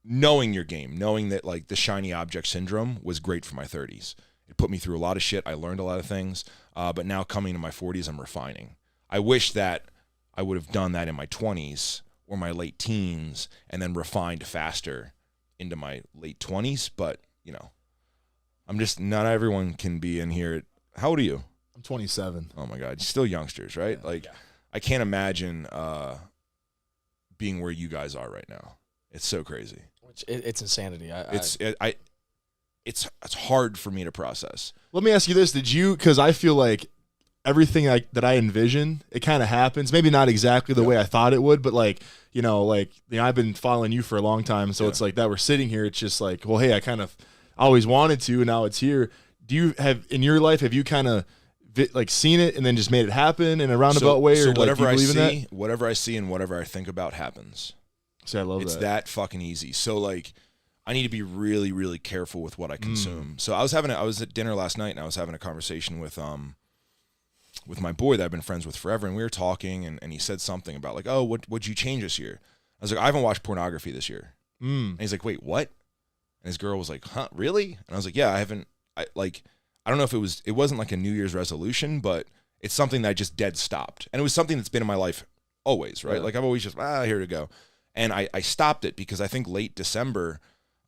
knowing your game, knowing that like the shiny object syndrome was great for my 30s. It put me through a lot of shit. I learned a lot of things. But now coming to my 40s, I'm refining. I wish that I would have done that in my 20s or my late teens and then refined faster into my late 20s. But, I'm just, not everyone can be in here. How old are you? I'm 27. Oh, my God. Still youngsters, right? I can't imagine being where you guys are right now. It's so crazy. It's insanity. It's hard for me to process. Let me ask you this. Because I feel like everything that I envision, it kind of happens. Maybe not exactly the way I thought it would, but I've been following you for a long time. So it's like that we're sitting here. It's just like, well, hey, I kind of always wanted to, and now it's here. Do you have, in your life, have you kind of seen it and then just made it happen in a roundabout way? So or whatever I see, whatever I see and whatever I think about happens. See, I love it's that. It's that fucking easy. So I need to be really, really careful with what I consume. So I was at dinner last night and I was having a conversation with my boy that I've been friends with forever, and we were talking and he said something about like, oh, what'd you change this year? I was like, I haven't watched pornography this year. And he's like, wait, what? And his girl was like, huh, really? And I was like, yeah, I haven't. I don't know if it wasn't like a New Year's resolution, but it's something that I just dead stopped. And it was something that's been in my life always, right? Yeah. Like I've always just, here to go. And I stopped it because I think late December,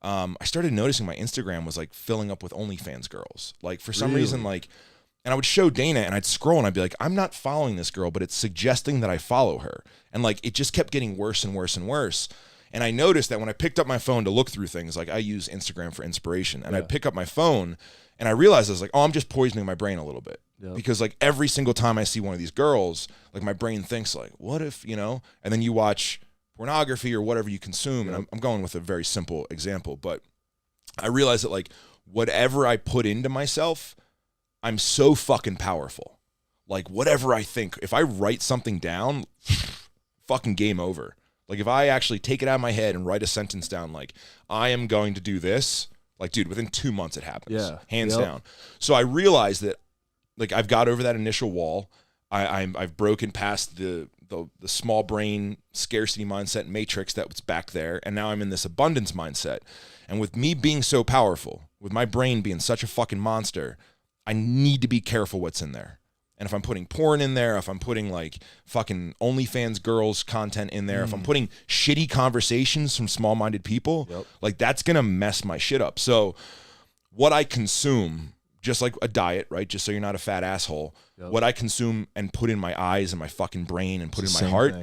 I started noticing my Instagram was like filling up with OnlyFans girls. Like for some reason, and I would show Dana and I'd scroll and I'd be like, I'm not following this girl, but it's suggesting that I follow her. And like, it just kept getting worse and worse and worse. And I noticed that when I picked up my phone to look through things, like I use Instagram for inspiration, and I'd pick up my phone and I realized I was like, oh, I'm just poisoning my brain a little bit. Yep. Because like every single time I see one of these girls, like my brain thinks like, what if, and then you watch pornography or whatever you consume. And I'm going with a very simple example, but I realized that like whatever I put into myself, I'm so fucking powerful. Like whatever I think, if I write something down, fucking game over. Like if I actually take it out of my head and write a sentence down, like I am going to do this, like dude, within 2 months it happens, hands down. So I realized that like I've got over that initial wall. I've broken past the small brain scarcity mindset matrix that was back there, and now I'm in this abundance mindset. And with me being so powerful, with my brain being such a fucking monster, I need to be careful what's in there. And if I'm putting porn in there, if I'm putting like fucking OnlyFans girls content in there, if I'm putting shitty conversations from small-minded people, like that's going to mess my shit up. So what I consume just like a diet, right? Just so you're not a fat asshole. What I consume and put in my eyes and my fucking brain and put in my heart,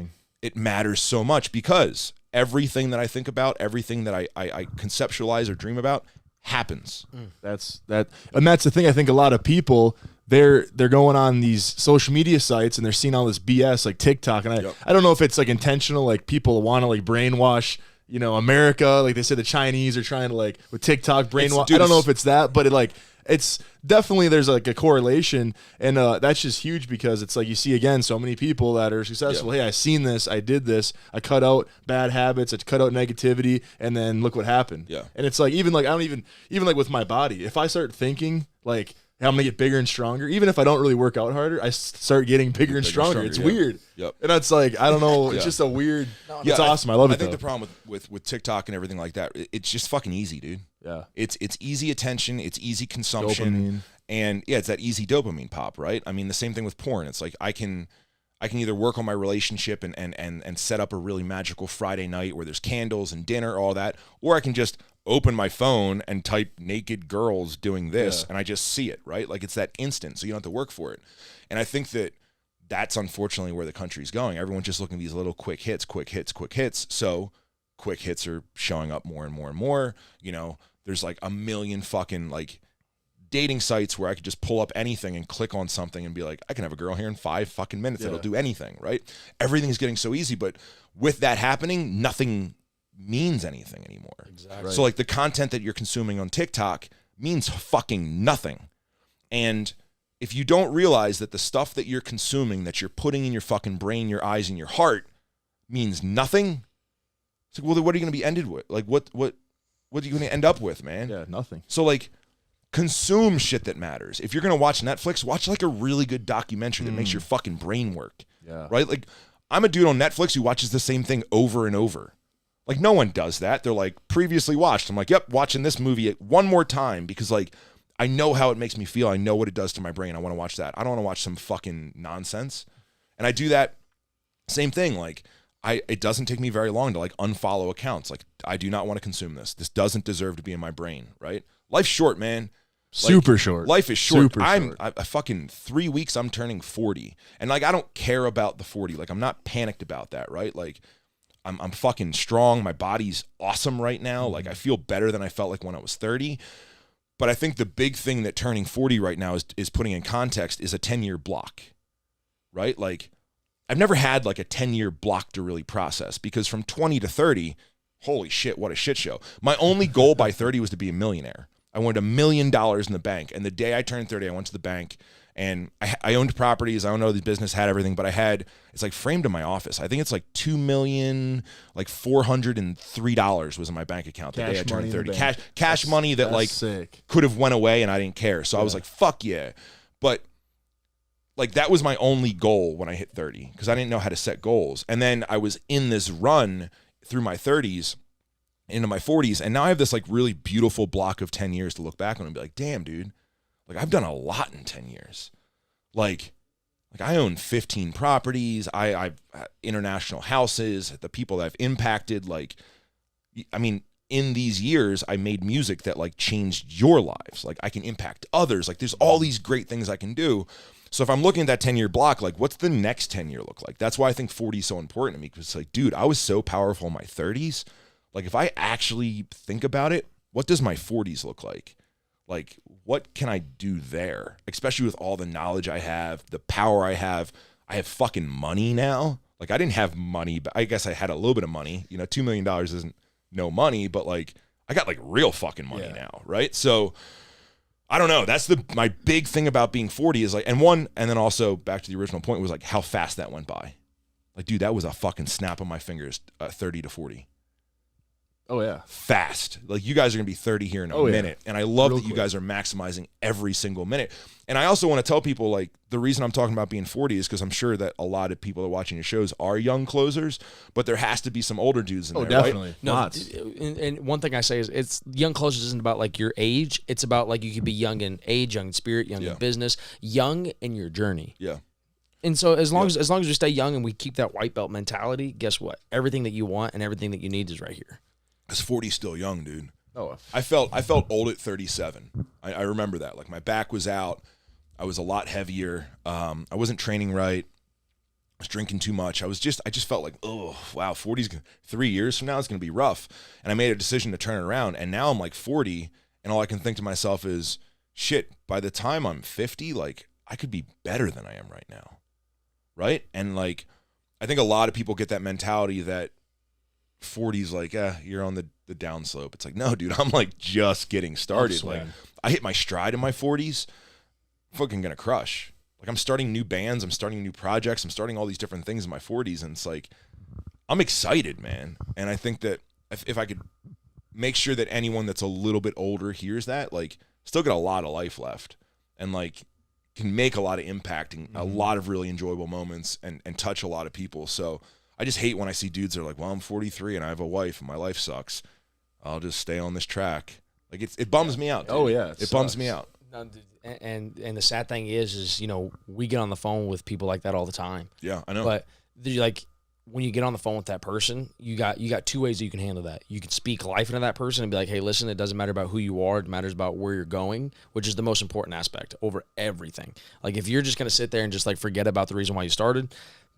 it matters so much because everything that I think about, everything that I conceptualize or dream about happens. That's the thing. I think a lot of people they're going on these social media sites and they're seeing all this BS like TikTok, and I don't know if it's like intentional, like people want to like brainwash, you know, America, like they say the Chinese are trying to like with TikTok brainwash. I don't know if it's that, but it's definitely, there's like a correlation, and that's just huge because it's like you see again so many people that are successful. Hey, I seen this, I did this, I cut out bad habits, I cut out negativity, and then look what happened. Yeah, and it's like even like I don't even like with my body, if I start thinking like, hey, I'm gonna get bigger and stronger, even if I don't really work out harder, I start getting bigger and stronger. It's weird. Yep. And that's like, I don't know, it's just a weird. It's awesome. I love it. I think the problem with TikTok and everything like that, it's just fucking easy, dude. Yeah. It's easy attention, it's easy consumption. Dopamine. And yeah, it's that easy dopamine pop, right? I mean, the same thing with porn. It's like I can either work on my relationship and set up a really magical Friday night where there's candles and dinner, all that, or I can just open my phone and type naked girls doing this and I just see it, right? Like it's that instant, so you don't have to work for it. And I think that's unfortunately where the country's going. Everyone's just looking at these little quick hits. So quick hits are showing up more and more and more. You know, there's like a million fucking like dating sites where I could just pull up anything and click on something and be like, I can have a girl here in 5 fucking minutes that'll do anything, right? Everything's getting so easy, but with that happening, nothing means anything anymore. Exactly. So like the content that you're consuming on TikTok means fucking nothing. And if you don't realize that the stuff that you're consuming, that you're putting in your fucking brain, your eyes, and your heart means nothing, it's like, well, then what are you going to be ended with? Like what are you going to end up with, man? Yeah, nothing. So like consume shit that matters. If you're going to watch Netflix, watch like a really good documentary that makes your fucking brain work. Yeah. Right? Like I'm a dude on Netflix who watches the same thing over and over. Like no one does that. They're like previously watched. I'm like, yep, watching this movie one more time because like I know how it makes me feel. I know what it does to my brain. I want to watch that. I don't want to watch some fucking nonsense. And I do that same thing. Like it doesn't take me very long to like unfollow accounts. Like I do not want to consume this. This doesn't deserve to be in my brain, right? Life's short, man. Super short. Life is short. Super short. I fucking 3 weeks I'm turning 40. And like I don't care about the 40. Like I'm not panicked about that, right? Like I'm fucking strong. My body's awesome right now. Like I feel better than I felt like when I was 30. But I think the big thing that turning 40 right now is putting in context is a 10-year block, right? Like I've never had like a 10-year block to really process because from 20 to 30, holy shit, what a shit show. My only goal by 30 was to be a millionaire. I wanted $1 million in the bank. And the day I turned 30, I went to the bank and I owned properties. I don't know the business had everything, but it's like framed in my office. I think it's like $2,403 was in my bank account the day I turned 30. Cash money that like could have went away and I didn't care. So I was like, fuck yeah. But like that was my only goal when I hit 30 because I didn't know how to set goals. And then I was in this run through my 30s into my 40s. And now I have this like really beautiful block of 10 years to look back on and be like, damn, dude. Like I've done a lot in 10 years. Like I own 15 properties. I've international houses, the people that I've impacted. Like, I mean, in these years, I made music that like changed your lives. Like I can impact others. Like there's all these great things I can do. So if I'm looking at that 10-year block, like what's the next 10 year look like? That's why I think 40 is so important to me because it's like, dude, I was so powerful in my 30s. Like if I actually think about it, what does my 40s look like? Like, what can I do there? Especially with all the knowledge I have, the power I have. I have fucking money now. Like, I didn't have money, but I guess I had a little bit of money. You know, $2 million isn't no money, but like, I got like real fucking money now, right? So, I don't know. That's my big thing about being 40 is like, and then also back to the original point was like how fast that went by. Like, dude, that was a fucking snap of my fingers, 30 to 40. Oh, yeah. Fast. Like, you guys are going to be 30 here in a minute. And I love that you guys are maximizing every single minute. And I also want to tell people, like, the reason I'm talking about being 40 is because I'm sure that a lot of people that are watching your shows are young closers, but there has to be some older dudes in there, definitely. Right? No, Lots. and one thing I say is it's young closers isn't about like your age. It's about like you could be young in age, young in spirit, young in business, young in your journey. Yeah. And so as long as we stay young and we keep that white belt mentality, guess what? Everything that you want and everything that you need is right here. Because 40's still young, dude. Oh, I felt old at 37. I remember that. Like my back was out. I was a lot heavier. I wasn't training right. I was drinking too much. I just felt like, oh, wow, 3 years from now is going to be rough. And I made a decision to turn it around. And now I'm like 40, and all I can think to myself is, shit, by the time I'm 50, like I could be better than I am right now. Right? And like, I think a lot of people get that mentality that 40's like, you're on the downslope. It's like, no, dude, I'm like just getting started. Like I hit my stride in my 40s. I'm fucking going to crush. Like I'm starting new bands, I'm starting new projects, I'm starting all these different things in my 40s, and it's like I'm excited, man. And I think that if I could make sure that anyone that's a little bit older hears that, like still got a lot of life left and like can make a lot of impact and a lot of really enjoyable moments and touch a lot of people. So I just hate when I see dudes that are like, well, I'm 43 and I have a wife and my life sucks. I'll just stay on this track. Like it bums me out, dude. Oh, yeah, it bums me out. No, dude, and the sad thing is we get on the phone with people like that all the time. Yeah, I know. But like when you get on the phone with that person, you got two ways that you can handle that. You can speak life into that person and be like, hey, listen, it doesn't matter about who you are, it matters about where you're going, which is the most important aspect over everything. Like if you're just gonna sit there and just like forget about the reason why you started,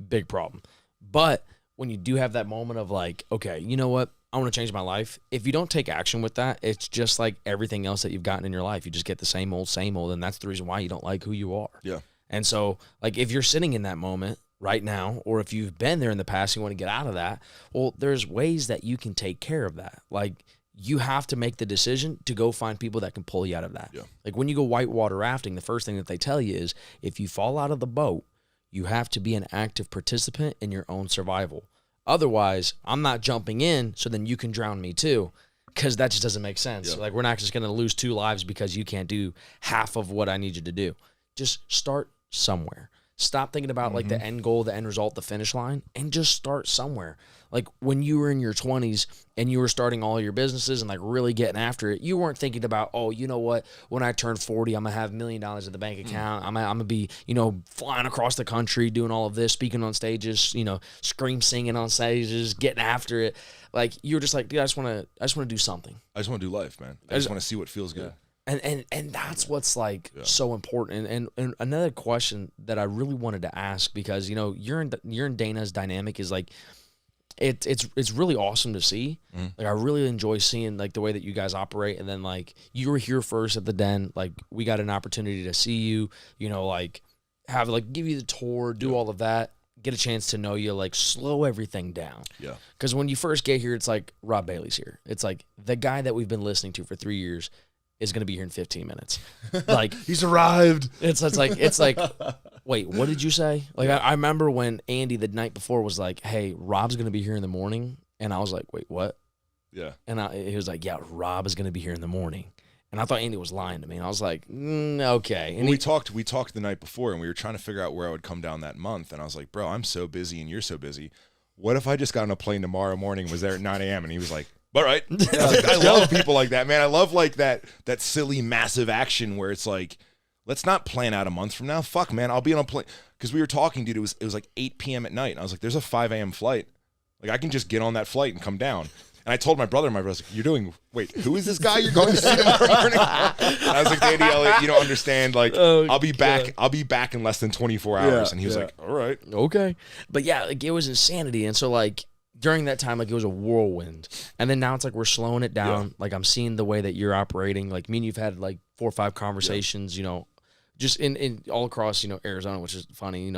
big problem. But when you do have that moment of like, okay, you know what? I want to change my life. If you don't take action with that, it's just like everything else that you've gotten in your life. You just get the same old, and that's the reason why you don't like who you are. Yeah. And so, like, if you're sitting in that moment right now, or if you've been there in the past, you want to get out of that, well, there's ways that you can take care of that. Like, you have to make the decision to go find people that can pull you out of that. Yeah. Like, when you go whitewater rafting, the first thing that they tell you is if you fall out of the boat, you have to be an active participant in your own survival. Otherwise, I'm not jumping in, so then you can drown me too, because that just doesn't make sense. Yeah. Like, we're not just going to lose 2 lives because you can't do half of what I need you to do. Just start somewhere. Stop thinking about like the end goal, the end result, the finish line, and just start somewhere. Like when you were in your 20s and you were starting all your businesses and like really getting after it, you weren't thinking about, oh, you know what? When I turn 40, I'm going to have $1 million in the bank account. I'm going to be, flying across the country, doing all of this, speaking on stages, scream singing on stages, getting after it. Like you were just like, dude, I just want to do something. I just want to do life, man. I just want to see what feels good. And that's what's like so important. And another question that I really wanted to ask, because you're in Dana's dynamic is like it's really awesome to see. Like I really enjoy seeing like the way that you guys operate. And then like you were here first at the Den. Like we got an opportunity to see you. Like have like give you the tour, do all of that. Get a chance to know you, like slow everything down. Yeah. Because when you first get here, it's like Rob Bailey's here. It's like the guy that we've been listening to for 3 years is going to be here in 15 minutes. Like he's arrived. It's like, wait, what did you say? Like, I remember when Andy the night before was like, hey, Rob's going to be here in the morning. And I was like, wait, what? Yeah. And he was like, yeah, Rob is going to be here in the morning. And I thought Andy was lying to me. And I was like, okay. And we talked the night before and we were trying to figure out where I would come down that month. And I was like, bro, I'm so busy and you're so busy. What if I just got on a plane tomorrow morning and was there at 9 a.m. And he was like, all right. I love people like that, man. I love like that silly, massive action where it's like, let's not plan out a month from now. Fuck, man. I'll be on a plane. Because we were talking, dude. It was like 8 p.m. at night. And I was like, there's a 5 a.m. flight. Like, I can just get on that flight and come down. And I told my brother, was like, wait, who is this guy you're going to see tomorrow morning? And I was like, Danny Elliott, you don't understand. Like, I'll be back in less than 24 hours. And he was like, all right. Okay. But yeah, like it was insanity. And so like, during that time, like it was a whirlwind. And then now it's like we're slowing it down. Yeah. Like I'm seeing the way that you're operating. Like me and you've had like 4 or 5 conversations, just in all across, Arizona, which is funny,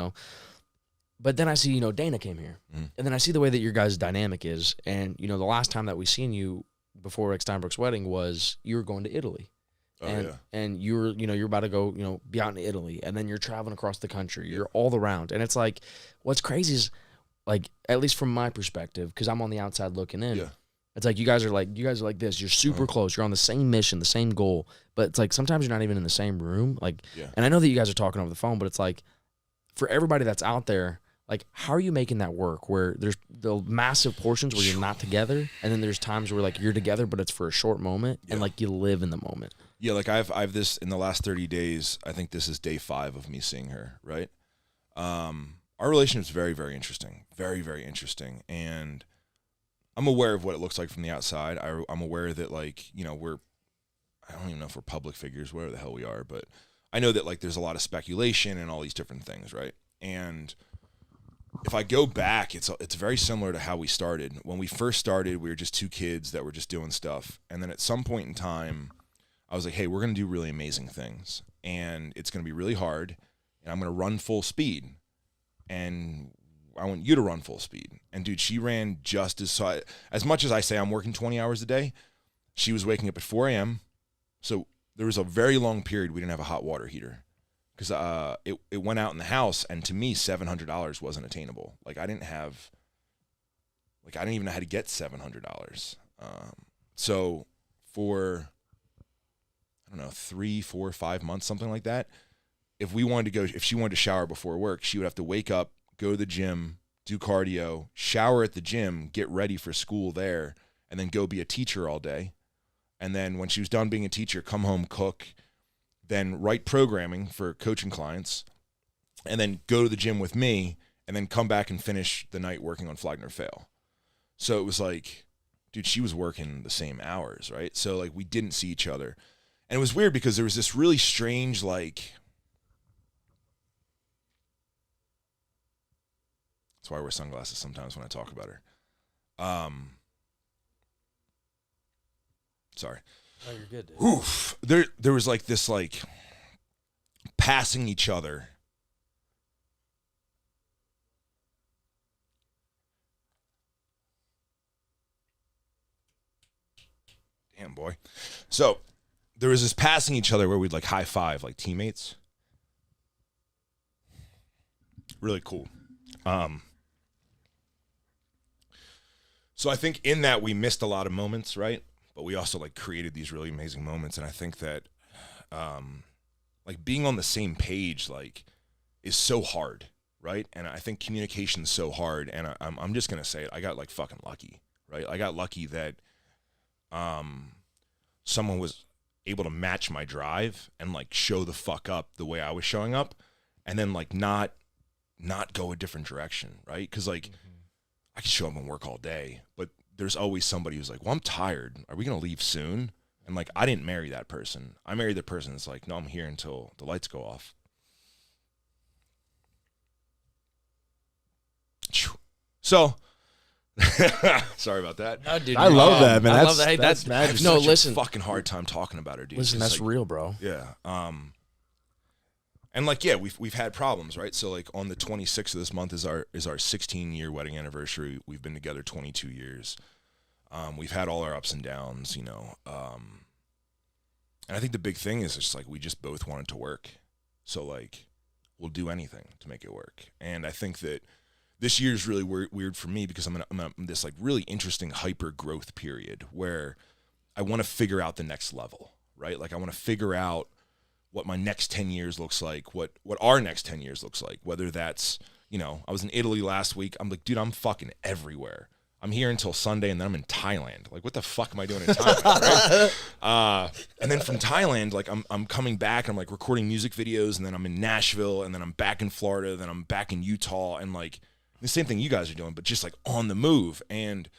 But then I see, Dana came here. And then I see the way that your guys' dynamic is. And, the last time that we seen you before Rick Steinbrook's wedding was you were going to Italy. And you were, you're about to go, be out in Italy. And then you're traveling across the country. You're all around. And it's like, what's crazy is, like, at least from my perspective, because I'm on the outside looking in, it's like you guys are like this. You're super close. You're on the same mission, the same goal. But it's like sometimes you're not even in the same room. Like, and I know that you guys are talking over the phone, but it's like for everybody that's out there, like, how are you making that work? Where there's the massive portions where you're not together, and then there's times where like you're together, but it's for a short moment, and like you live in the moment. Yeah, like I've this in the last 30 days. I think this is day 5 of me seeing her. Right. Our relationship is very, very interesting. Very, very interesting. And I'm aware of what it looks like from the outside. I'm aware that like, you know, I don't even know if we're public figures, whatever the hell we are, but I know that like there's a lot of speculation and all these different things, right? And if I go back, it's very similar to how we started. When we first started, we were just two kids that were just doing stuff. And then at some point in time, I was like, hey, we're going to do really amazing things. And it's going to be really hard. And I'm going to run full speed. And I want you to run full speed. And dude, she ran just as much as I say I'm working 20 hours a day, she was waking up at 4 a.m. So there was a very long period we didn't have a hot water heater. Because it went out in the house, and to me, $700 wasn't attainable. Like I didn't even know how to get $700. So for, I don't know, 3, 4, 5 months, something like that, if she wanted to shower before work, she would have to wake up, go to the gym, do cardio, shower at the gym, get ready for school there, and then go be a teacher all day. And then when she was done being a teacher, come home, cook, then write programming for coaching clients, and then go to the gym with me, and then come back and finish the night working on Flagner Fail. So it was like, dude, she was working the same hours, right? So like we didn't see each other. And it was weird because there was this really strange, like, that's why I wear sunglasses sometimes when I talk about her. Sorry. Oh, you're good, dude. Oof. There was like this like passing each other. Damn, boy. So there was this passing each other where we'd like high five like teammates. Really cool. So I think in that we missed a lot of moments, right? But we also like created these really amazing moments. And I think that like being on the same page like is so hard, right? And I think communication is so hard. And I'm just gonna say it. I got like fucking lucky, right? I got lucky that someone was able to match my drive and like show the fuck up the way I was showing up, and then like not go a different direction, right? Because like I can show up and work all day, but there's always somebody who's like, well, I'm tired. Are we going to leave soon? And like, I didn't marry that person. I married the person that's like, no, I'm here until the lights go off. So, sorry about that. No, dude, I love that, man. I That's, love that. Hey, that's that's magic. No, Such listen. a fucking hard time talking about her, dude. Listen, It's that's like, real, bro. Yeah. And like, yeah, we've had problems, right? So like on the 26th of this month is our 16-year wedding anniversary. We've been together 22 years. We've had all our ups and downs, you know. And I think the big thing is just like we just both wanted to work. So like we'll do anything to make it work. And I think that this year is really weird for me because I'm in this like really interesting hyper growth period where I want to figure out the next level, right? Like I want to figure out what my next 10 years looks like, what our next 10 years looks like, whether that's, you know, I was in Italy last week. I'm like, dude, I'm fucking everywhere. I'm here until Sunday, and then I'm in Thailand. Like, what the fuck am I doing in Thailand, right? And then from Thailand, like, I'm coming back, I'm, like, recording music videos, and then I'm in Nashville, and then I'm back in Florida, then I'm back in Utah, and, like, the same thing you guys are doing, but just, like, on the move. And,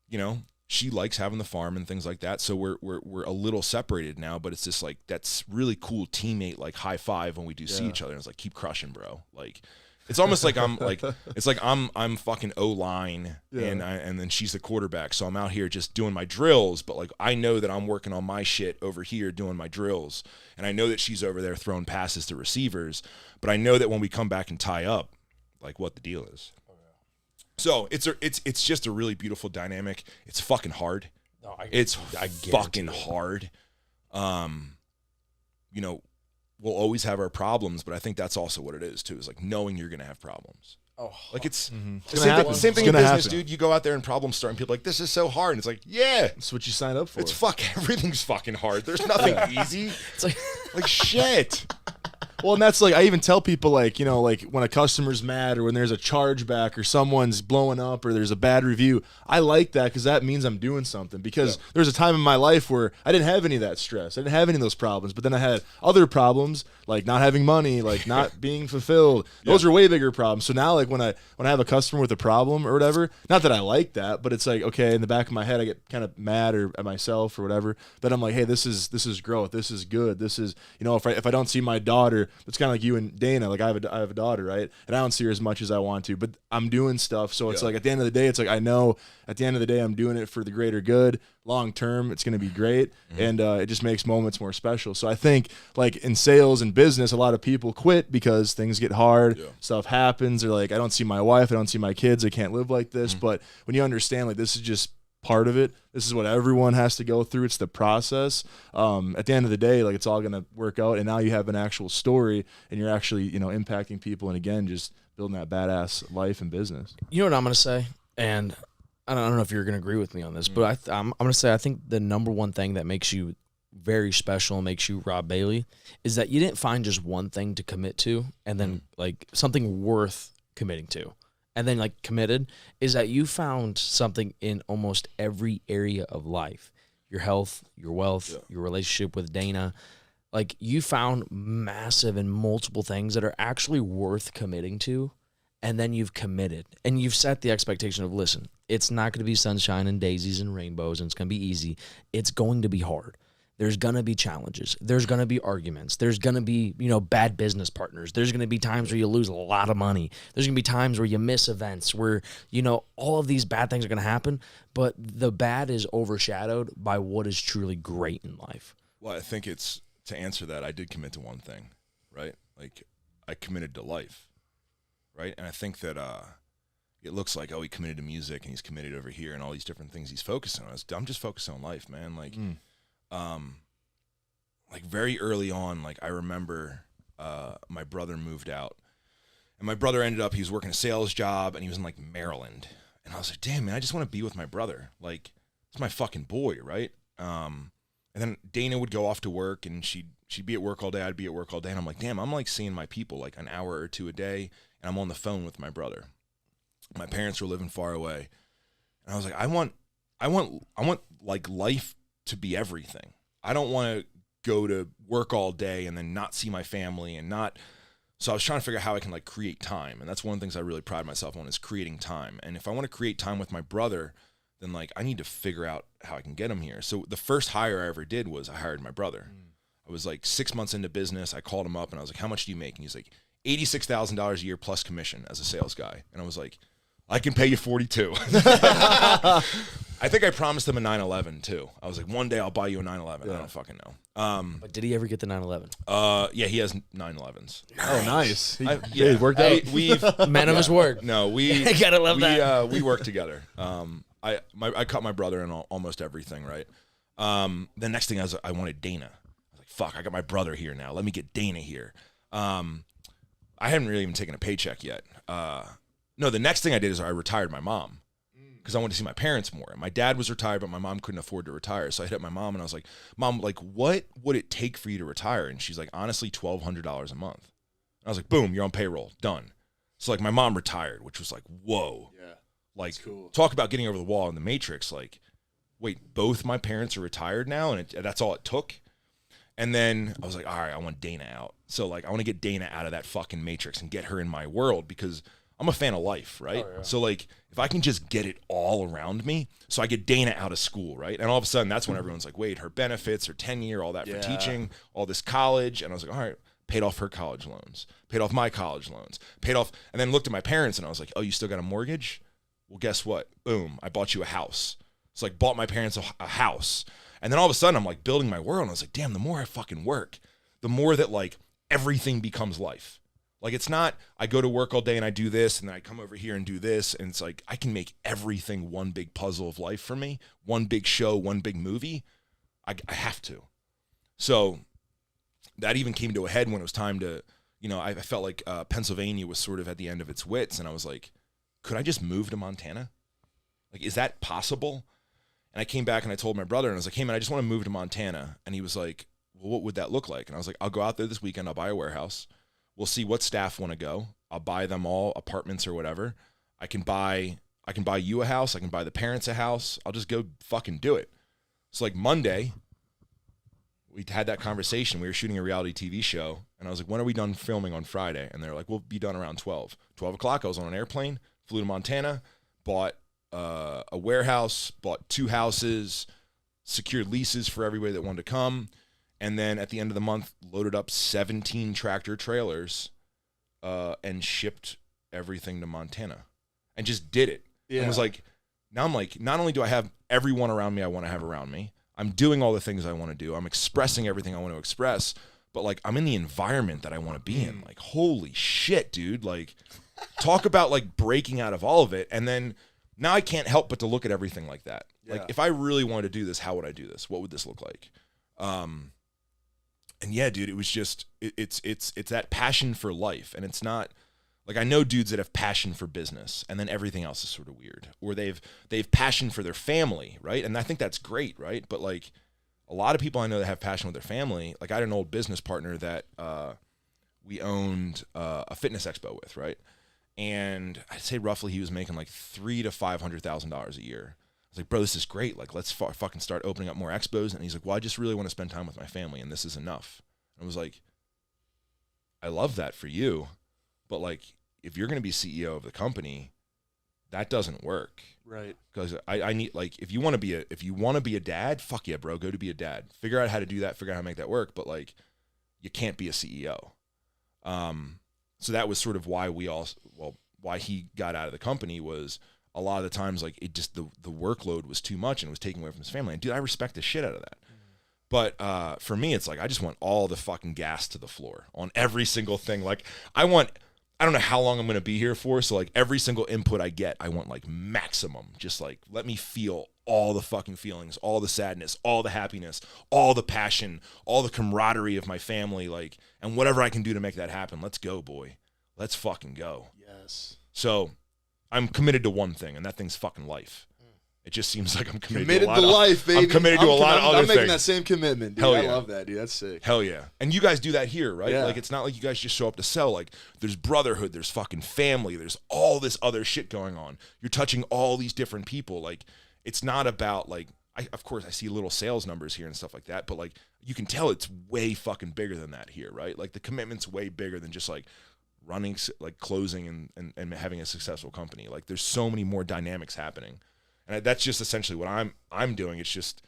you know, she likes having the farm and things like that, so we're a little separated now, but it's just, like, that's really cool teammate, like, high five when we do see each other, and it's like, keep crushing, bro. Like, it's almost like I'm like it's like I'm fucking O-line and then she's the quarterback. So I'm out here just doing my drills, but like I know that I'm working on my shit over here doing my drills. And I know that she's over there throwing passes to receivers, but I know that when we come back and tie up, like what the deal is. So it's just a really beautiful dynamic. It's fucking hard. No, It's I guarantee fucking it. hard. You know, we'll always have our problems, but I think that's also what it is too. Is like knowing you're gonna have problems. Oh, Like it's It's the gonna happen. same thing It's in gonna business, happen. dude. You go out there and problem start, and people are like, this is so hard. And it's like, yeah, That's what you signed up for. it's everything's fucking hard. There's nothing easy. it's like Like shit. Well, and that's like, I even tell people, like, you know, like when a customer's mad or when there's a chargeback or someone's blowing up or there's a bad review, I like that because that means I'm doing something. Because there was a time in my life where I didn't have any of that stress. I didn't have any of those problems. But then I had other problems, like not having money, like not being fulfilled. Those are way bigger problems. So now, like when I have a customer with a problem or whatever, not that I like that, but it's like, okay, in the back of my head, I get kind of mad or at myself or whatever. But I'm like, hey, this is growth. This is good. This is, you know, if I don't see my daughter, it's kind of like you and Dana. Like I have a daughter, right? And I don't see her as much as I want to, but I'm doing stuff. So it's like at the end of the day, it's like I know at the end of the day, I'm doing it for the greater good. Long term, it's going to be great, and it just makes moments more special. So I think, like in sales and business, a lot of people quit because things get hard, stuff happens. They're like, I don't see my wife, I don't see my kids, I can't live like this. But when you understand, like this is just part of it. This is what everyone has to go through. It's the process. At the end of the day, like it's all going to work out. And now you have an actual story, and you're actually, you know, impacting people. And again, just building that badass life and business. You know what I'm going to say? And I don't know if you're going to agree with me on this, but I'm going to say I think the number one thing that makes you very special, makes you Rob Bailey, is that you didn't find just one thing to commit to and then like something worth committing to. And then like committed is that you found something in almost every area of life. Your health, your wealth, your relationship with Dana. Like you found massive and multiple things that are actually worth committing to. And then you've committed and you've set the expectation of, listen, it's not going to be sunshine and daisies and rainbows and it's going to be easy. It's going to be hard. There's going to be challenges. There's going to be arguments. There's going to be, you know, bad business partners. There's going to be times where you lose a lot of money. There's going to be times where you miss events where, you know, all of these bad things are going to happen, but the bad is overshadowed by what is truly great in life. Well, I think it's, to answer that, I did commit to one thing, right? Like I committed to life. Right. And I think that it looks like, oh, he committed to music and he's committed over here and all these different things he's focusing on. I'm just focused on life, man. Like, like very early on, like I remember my brother moved out and my brother ended up, he was working a sales job and he was in like Maryland. And I was like, damn, man, I just want to be with my brother. Like, it's my fucking boy. Right. And then Dana would go off to work and she'd be at work all day. I'd be at work all day. And I'm like, damn, I'm like seeing my people like an hour or two a day. And I'm on the phone with my brother. My parents were living far away. And I was like, I want like life to be everything. I don't want to go to work all day and then not see my family and not. So I was trying to figure out how I can like create time. And that's one of the things I really pride myself on is creating time. And if I want to create time with my brother, then like I need to figure out how I can get him here. So the first hire I ever did was I hired my brother. I was like 6 months into business. I called him up and I was like, how much do you make? And he's like, $86,000 a year plus commission as a sales guy. And I was like, I can pay you 42. I think I promised him a 911 too. I was like, one day I'll buy you a 911. I don't fucking know. But did he ever get the 911? Yeah, he has 911s. Oh, nice. Yeah, it worked out. We've Man of his word. no, we Gotta love that. We work together. I cut my brother in almost everything. Right. The next thing I wanted Dana. I was like, fuck, I got my brother here now. Let me get Dana here. I hadn't really even taken a paycheck yet. No, the next thing I did is I retired my mom because I wanted to see my parents more. My dad was retired, but my mom couldn't afford to retire. So I hit up my mom and I was like, Mom, like, what would it take for you to retire? And she's like, honestly, $1,200 a month. And I was like, boom, you're on payroll. Done. So like my mom retired, which was like, whoa. Yeah. Like, cool. Talk about getting over the wall in the Matrix. Like, wait, both my parents are retired now and that's all it took? And then I was like, all right, I want Dana out. So like, I want to get Dana out of that fucking Matrix and get her in my world because I'm a fan of life, right? Oh, yeah. So like, if I can just get it all around me, so I get Dana out of school, right? And all of a sudden, that's when everyone's like, wait, her benefits, her tenure, all that for teaching, all this college. And I was like, all right, paid off her college loans, paid off my college loans, paid off, and then looked at my parents and I was like, oh, you still got a mortgage? Well, guess what? Boom, I bought you a house. It's like bought my parents a house. And then all of a sudden I'm like building my world. And I was like, damn, the more I fucking work, the more that like everything becomes life. Like it's not, I go to work all day and I do this and then I come over here and do this. And it's like, I can make everything one big puzzle of life for me. One big show, one big movie. I have to. So that even came to a head when it was time to, you know, I felt like Pennsylvania was sort of at the end of its wits. And I was like, could I just move to Montana? Like, is that possible? And I came back and I told my brother and I was like, hey man, I just want to move to Montana. And he was like, well, what would that look like? And I was like, I'll go out there this weekend. I'll buy a warehouse. We'll see what staff want to go. I'll buy them all apartments or whatever. I can buy you a house. I can buy the parents a house. I'll just go fucking do it. So like Monday, we had that conversation. We were shooting a reality TV show, and I was like, when are we done filming on Friday? And they're like, we'll be done around 12. 12 o'clock, I was on an airplane, flew to Montana, bought a warehouse, bought 2 houses, secured leases for everybody that wanted to come, and then at the end of the month, loaded up 17 tractor trailers and shipped everything to Montana and just did it. Yeah. And was like, now I'm like, not only do I have everyone around me I want to have around me, I'm doing all the things I want to do, I'm expressing everything I want to express, but like I'm in the environment that I want to be in. Like, holy shit, dude. Like, talk about like breaking out of all of it. And then now I can't help but to look at everything like that. Yeah. Like, if I really wanted to do this, how would I do this? What would this look like? And yeah, dude, it was just, it's that passion for life. And it's not like, I know dudes that have passion for business and then everything else is sort of weird, or they've passion for their family. Right. And I think that's great. Right. But like a lot of people I know that have passion with their family, like I had an old business partner that, we owned, a fitness expo with. Right. And I'd say roughly he was making like $300,000 to $500,000 a year. I was like, bro, this is great. Like, let's fucking start opening up more expos. And he's like, well, I just really want to spend time with my family, and this is enough. And I was like, I love that for you, but like, if you're going to be CEO of the company, that doesn't work. Right. Because I need, like, if you want to be a dad, fuck yeah, bro, go to be a dad. Figure out how to do that. Figure out how to make that work. But like, you can't be a CEO. So that was sort of why why he got out of the company was, a lot of the times, like, it just, the workload was too much and it was taking away from his family. And dude, I respect the shit out of that. But for me, it's like, I just want all the fucking gas to the floor on every single thing. Like, I don't know how long I'm going to be here for. So like every single input I get, I want like maximum. Just like, let me feel all the fucking feelings, all the sadness, all the happiness, all the passion, all the camaraderie of my family. Like, and whatever I can do to make that happen. Let's go, boy. Let's fucking go. Yes. So I'm committed to one thing, and that thing's fucking life. It just seems like I'm committed to life, baby. I'm committed to a lot of other things. I'm making that same commitment, dude. Hell I yeah. love that, dude. That's sick. Hell yeah. And you guys do that here, right? Yeah. Like, it's not like you guys just show up to sell. Like, there's brotherhood, there's fucking family, there's all this other shit going on. You're touching all these different people. Like, it's not about, like, of course, I see little sales numbers here and stuff like that, but, like, you can tell it's way fucking bigger than that here, right? Like, the commitment's way bigger than just, like, running, like, closing and having a successful company. Like, there's so many more dynamics happening. And that's just essentially what I'm doing. It's just,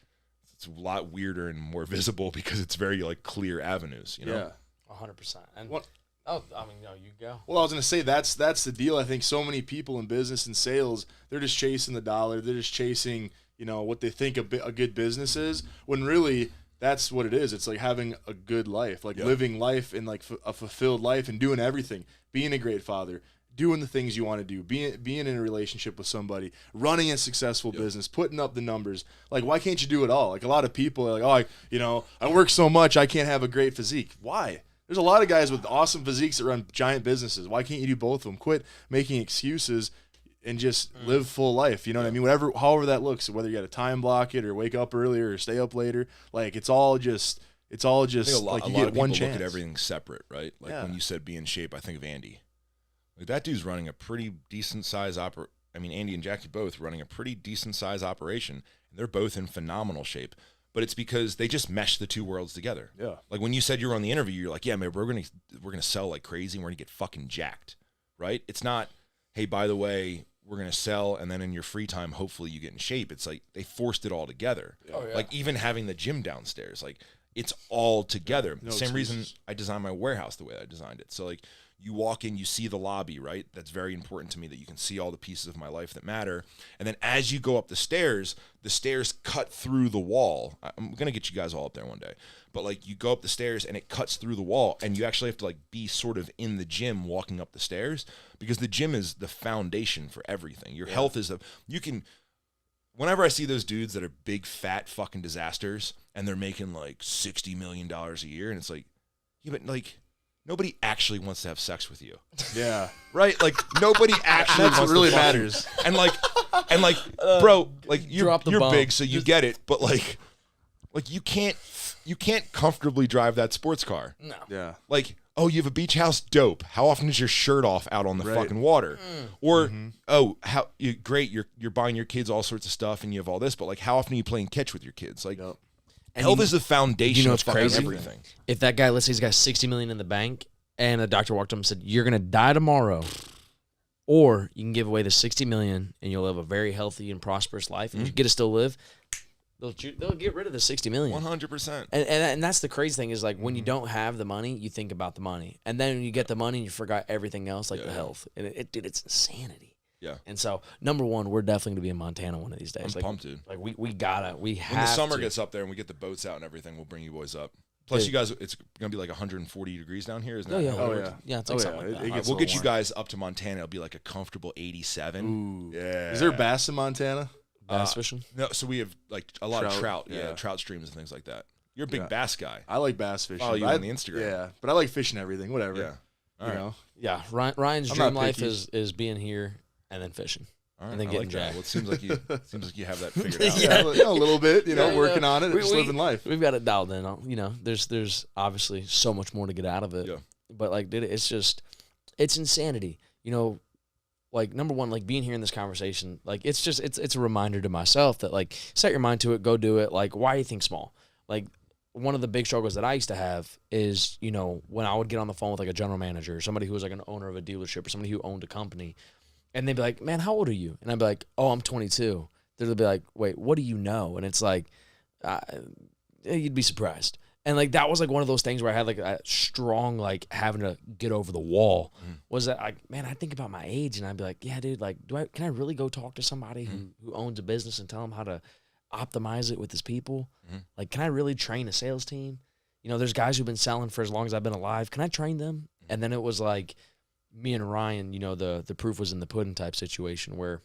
it's a lot weirder and more visible because it's very like clear avenues, you know? Yeah. 100%. And What? oh, I mean, no, you go. Well, I was gonna say that's the deal. I think so many people in business and sales, they're just chasing the dollar. They're just chasing, what they think a good business is. When really, that's what it is. It's like having a good life, like living life in like a fulfilled life and doing everything, being a great father, doing the things you want to do, being in a relationship with somebody, running a successful business, putting up the numbers. Like, why can't you do it all? Like, a lot of people are like, I work so much, I can't have a great physique. Why? There's a lot of guys with awesome physiques that run giant businesses. Why can't you do both of them? Quit making excuses and just live full life. You know what I mean? However that looks, whether you got to time block it or wake up earlier or stay up later, like, it's all just I think like you a lot get of one people chance. look at everything separate, right? Like when you said be in shape, I think of Andy. Like, that dude's running a pretty decent size Andy and Jackie both running a pretty decent size operation, and they're both in phenomenal shape. But it's because they just mesh the two worlds together. Yeah. Like when you said you were on the interview, you're like, yeah, man, we're gonna sell like crazy and we're gonna get fucking jacked. Right? It's not, hey, by the way, we're gonna sell and then in your free time, hopefully you get in shape. It's like they forced it all together. Oh, yeah. Like even having the gym downstairs, like it's all together. No Same excuses. Reason I designed my warehouse the way I designed it. So like you walk in, you see the lobby, right? That's very important to me that you can see all the pieces of my life that matter. And then as you go up the stairs cut through the wall. I'm going to get you guys all up there one day. But like you go up the stairs and it cuts through the wall and you actually have to like be sort of in the gym walking up the stairs because the gym is the foundation for everything. Your health is whenever I see those dudes that are big, fat fucking disasters and they're making like $60 million a year and it's like, yeah, but like, nobody actually wants to have sex with you. Yeah. Right? Like nobody actually That's wants what really to matters. And like bro, like you're Drop the bomb. big, so you get it, but like you can't you can't comfortably drive that sports car. No. Yeah. Like, oh, you have a beach house? Dope. How often is your shirt off out on the Right. fucking water? Or, oh, great, you're buying your kids all sorts of stuff and you have all this, but like, how often are you playing catch with your kids? Like, Yep. And health you- is the foundation you know of what's fucking crazy? everything. If that guy, let's say he's got 60 million in the bank, and a doctor walked up and said, "You're gonna die tomorrow," or you can give away the 60 million and you'll live a very healthy and prosperous life, and you get to still live, they'll get rid of the 60 million. 100%. And that's the crazy thing is like when you don't have the money, you think about the money, and then when you get the money, you forgot everything else, like the health. And dude, it's insanity. Yeah. And so, number one, we're definitely gonna be in Montana one of these days. I'm like, pumped, dude. Like we gotta, we have. When the summer to. gets up there and we get the boats out and everything, we'll bring you boys up. Plus, Dude. you guys, it's going to be like 140 degrees down here, isn't Oh it? yeah, Oh, yeah. yeah. It's like Oh, something yeah. like that. It All right, gets we'll a get little you guys up to Montana. It'll be like a comfortable 87. Ooh. Yeah. Is there bass in Montana? Bass fishing. No, so we have like a lot of Trout, trout. Yeah, yeah. trout streams and things like that. You're a big Yeah. bass guy. I like bass fishing. Follow you but on the Instagram. Yeah, but I like fishing everything. Whatever. Yeah. All You right. know. Yeah, Ryan's I'm dream not life picky. is being here and then fishing. All right. And then I getting like that. jacked. Well, it seems like you have that figured out. Yeah, a little bit. You know, Yeah, working on it, just living life. We've got it dialed in. You know, there's obviously so much more to get out of it. Yeah. But like, dude, it's insanity. You know, like number one, like being here in this conversation, like it's a reminder to myself that like set your mind to it, go do it. Like, why do you think small? Like one of the big struggles that I used to have is, you know, when I would get on the phone with like a general manager or somebody who was like an owner of a dealership or somebody who owned a company, and they'd be like, "Man, how old are you?" And I'd be like, "Oh, I'm 22." They'd be like, "Wait, what do you know?" And it's like, you'd be surprised. And like that was like one of those things where I had like a strong like having to get over the wall. Was that like, man, I think about my age and I'd be like, yeah, dude, like, can I really go talk to somebody who owns a business and tell them how to optimize it with his people? Like, can I really train a sales team? You know, there's guys who've been selling for as long as I've been alive. Can I train them? And then it was like me and Ryan, you know, the proof was in the pudding type situation where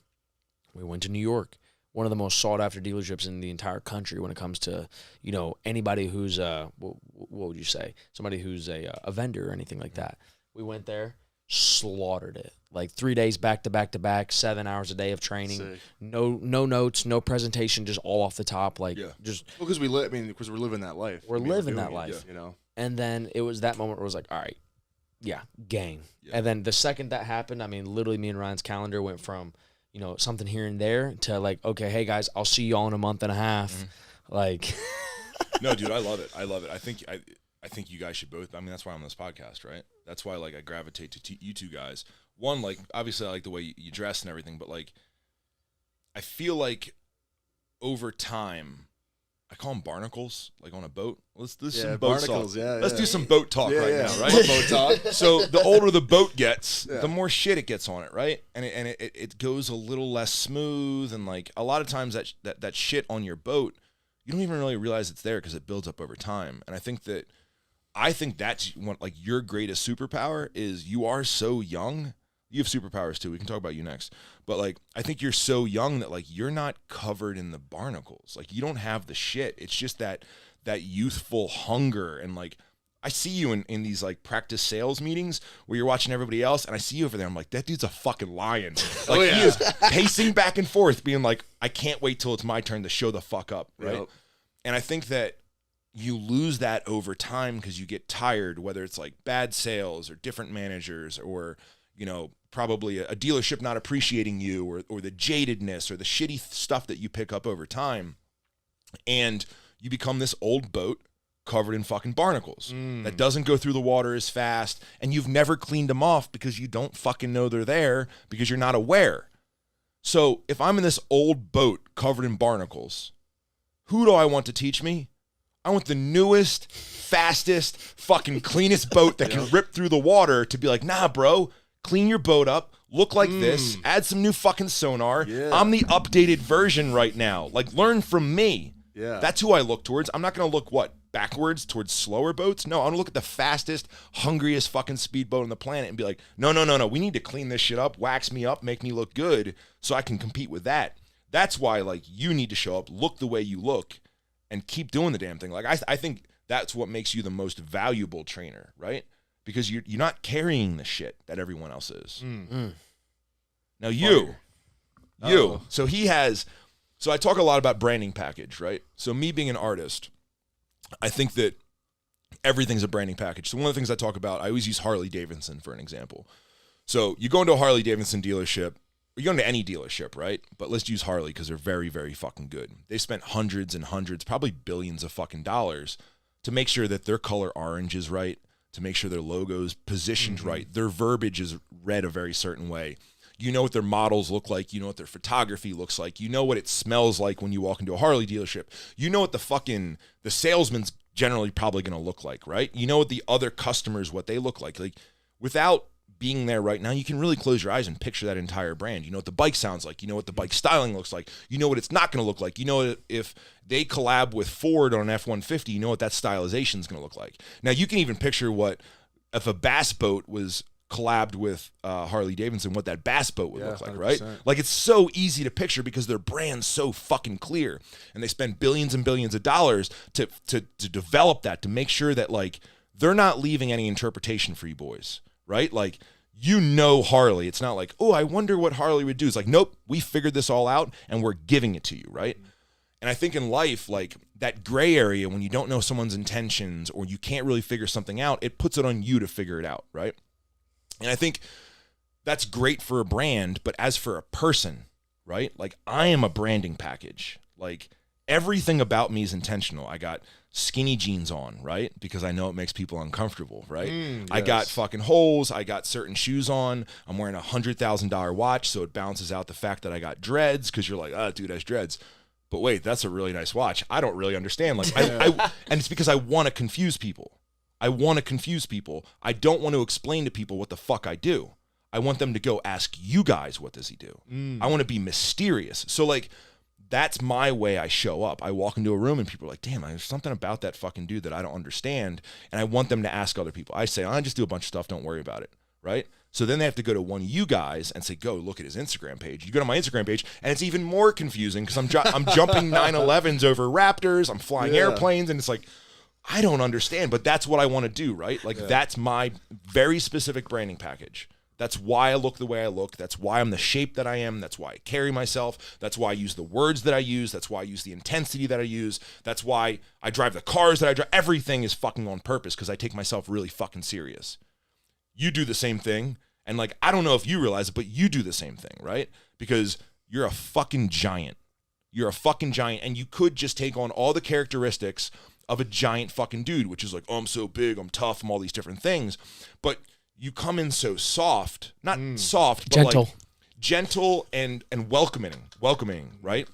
we went to New York, one of the most sought after dealerships in the entire country when it comes to, you know, anybody who's what would you say? Somebody who's a vendor or anything like that. We went there, slaughtered it. Like 3 days back to back to back, 7 hours a day of training. Sick. No notes, no presentation, just all off the top. Like just Well, because because we're living that life. We're I mean, living doing that it, life. You know. and then it was that moment where it was like, all right, yeah, gang. And then the second that happened, I mean, literally me and Ryan's calendar went from, you know, something here and there to like, okay, hey guys, I'll see y'all in a month and a half. Like, No, dude, I love it. I love it. I think you guys should both. I mean, that's why I'm on this podcast, right? That's why like I gravitate to you two guys. One, like obviously I like the way you dress and everything, but like I feel like over time, I call them barnacles, like on a boat. Let's do some boat barnacles, talk. yeah, Let's yeah. do some boat talk Yeah, right yeah. now, right? Boat talk. So the older the boat gets, Yeah. the more shit it gets on it, right? And it goes a little less smooth, and like a lot of times that shit on your boat, you don't even really realize it's there because it builds up over time. And I think that's one, like your greatest superpower is you are so young. You have superpowers too. We can talk about you next. But like I think you're so young that like you're not covered in the barnacles. Like you don't have the shit. It's just that youthful hunger. And like I see you in these like practice sales meetings where you're watching everybody else, and I see you over there. I'm like, that dude's a fucking lion. Like he is pacing back and forth, being like, I can't wait till it's my turn to show the fuck up, right? Yep. And I think that you lose that over time because you get tired, whether it's like bad sales or different managers or, you know, probably a dealership not appreciating you or the jadedness or the shitty stuff that you pick up over time. And you become this old boat covered in fucking barnacles that doesn't go through the water as fast, and you've never cleaned them off because you don't fucking know they're there because you're not aware. So if I'm in this old boat covered in barnacles, who do I want to teach me? I want the newest, fastest, fucking cleanest boat that can rip through the water to be like, nah, bro, clean your boat up, look like this, add some new fucking sonar. Yeah. I'm the updated version right now. Like, learn from me. Yeah. That's who I look towards. I'm not going to look, backwards towards slower boats? No, I'm going to look at the fastest, hungriest fucking speedboat on the planet and be like, no, we need to clean this shit up, wax me up, make me look good so I can compete with that. That's why, like, you need to show up, look the way you look, and keep doing the damn thing. Like, I think that's what makes you the most valuable trainer, right? Because you're not carrying the shit that everyone else is. Now so I talk a lot about branding package, right? So me being an artist, I think that everything's a branding package. So one of the things I talk about, I always use Harley Davidson for an example. So you go into a Harley Davidson dealership, or you go into any dealership, right? But let's use Harley because they're very, very fucking good. They spent hundreds and hundreds, probably billions of fucking dollars to make sure that their color orange is right, to make sure their logo's positioned right, their verbiage is read a very certain way. You know what their models look like. You know what their photography looks like. You know what it smells like when you walk into a Harley dealership. You know what the salesman's generally probably going to look like, right? You know what the other customers, what they look like. Like, without being there right now, you can really close your eyes and picture that entire brand. You know what the bike sounds like. You know what the bike styling looks like. You know what it's not going to look like. You know if they collab with Ford on an F-150, you know what that stylization is going to look like. Now, you can even picture what if a bass boat was collabed with Harley Davidson, what that bass boat would look like, 100%. right? Like, it's so easy to picture because their brand's so fucking clear, and they spend billions and billions of dollars to develop that, to make sure that, like, they're not leaving any interpretation for you boys, right? Like, you know Harley. It's not like, oh, I wonder what Harley would do. It's like, nope, we figured this all out and we're giving it to you, right? And I think in life, like, that gray area when you don't know someone's intentions or you can't really figure something out, it puts it on you to figure it out, right? And I think that's great for a brand, but as for a person, right? Like, I am a branding package. Like, everything about me is intentional. I got skinny jeans on, right? Because I know it makes people uncomfortable, right? I got fucking holes. I got certain shoes on. I'm wearing a $100,000 watch, so it balances out the fact that I got dreads, because you're like, oh, dude has dreads. But wait, that's a really nice watch. I don't really understand. Like, I and it's because I want to confuse people. I want to confuse people. I don't want to explain to people what the fuck I do. I want them to go ask you guys, what does he do? I want to be mysterious. So, like, that's my way I show up. I walk into a room and people are like, damn, there's something about that fucking dude that I don't understand. And I want them to ask other people. I say, I just do a bunch of stuff. Don't worry about it. Right? So then they have to go to one of you guys and say, go look at his Instagram page. You go to my Instagram page and it's even more confusing because I'm jumping 911s over Raptors. I'm flying airplanes, and it's like, I don't understand, but that's what I want to do, right? Like, that's my very specific branding package. That's why I look the way I look. That's why I'm the shape that I am. That's why I carry myself. That's why I use the words that I use. That's why I use the intensity that I use. That's why I drive the cars that I drive. Everything is fucking on purpose because I take myself really fucking serious. You do the same thing. And, like, I don't know if you realize it, but you do the same thing, right? Because you're a fucking giant. You're a fucking giant, and you could just take on all the characteristics of a giant fucking dude, which is like, oh, I'm so big, I'm tough, I'm all these different things. But you come in so soft, not soft, but Gentle. like gentle and welcoming, right?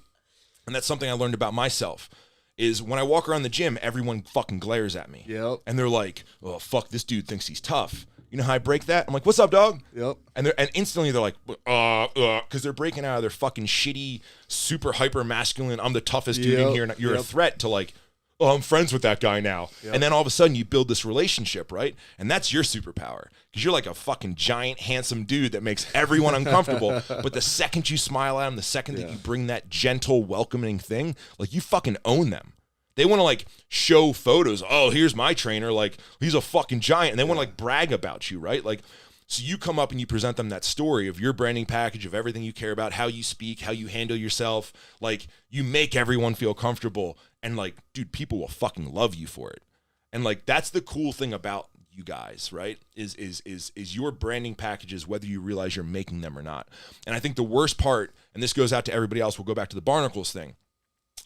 And that's something I learned about myself, is when I walk around the gym, everyone fucking glares at me. Yep. And they're like, oh, fuck, this dude thinks he's tough. You know how I break that? I'm like, what's up, dog? Yep. And instantly they're like, because they're breaking out of their fucking shitty, super hyper masculine, I'm the toughest dude in here, and you're a threat, to like, oh, I'm friends with that guy now. Yep. And then all of a sudden you build this relationship, right? And that's your superpower, because you're like a fucking giant, handsome dude that makes everyone uncomfortable. But the second you smile at them, the second that you bring that gentle, welcoming thing, like, you fucking own them. They want to, like, show photos. Oh, here's my trainer. Like, he's a fucking giant. And they want to, like, brag about you, right? Like, so you come up and you present them that story of your branding package, of everything you care about, how you speak, how you handle yourself. Like, you make everyone feel comfortable. And, like, dude, people will fucking love you for it. And, like, that's the cool thing about you guys, right? Is your branding packages, whether you realize you're making them or not. And I think the worst part, and this goes out to everybody else, we'll go back to the Barnacles thing.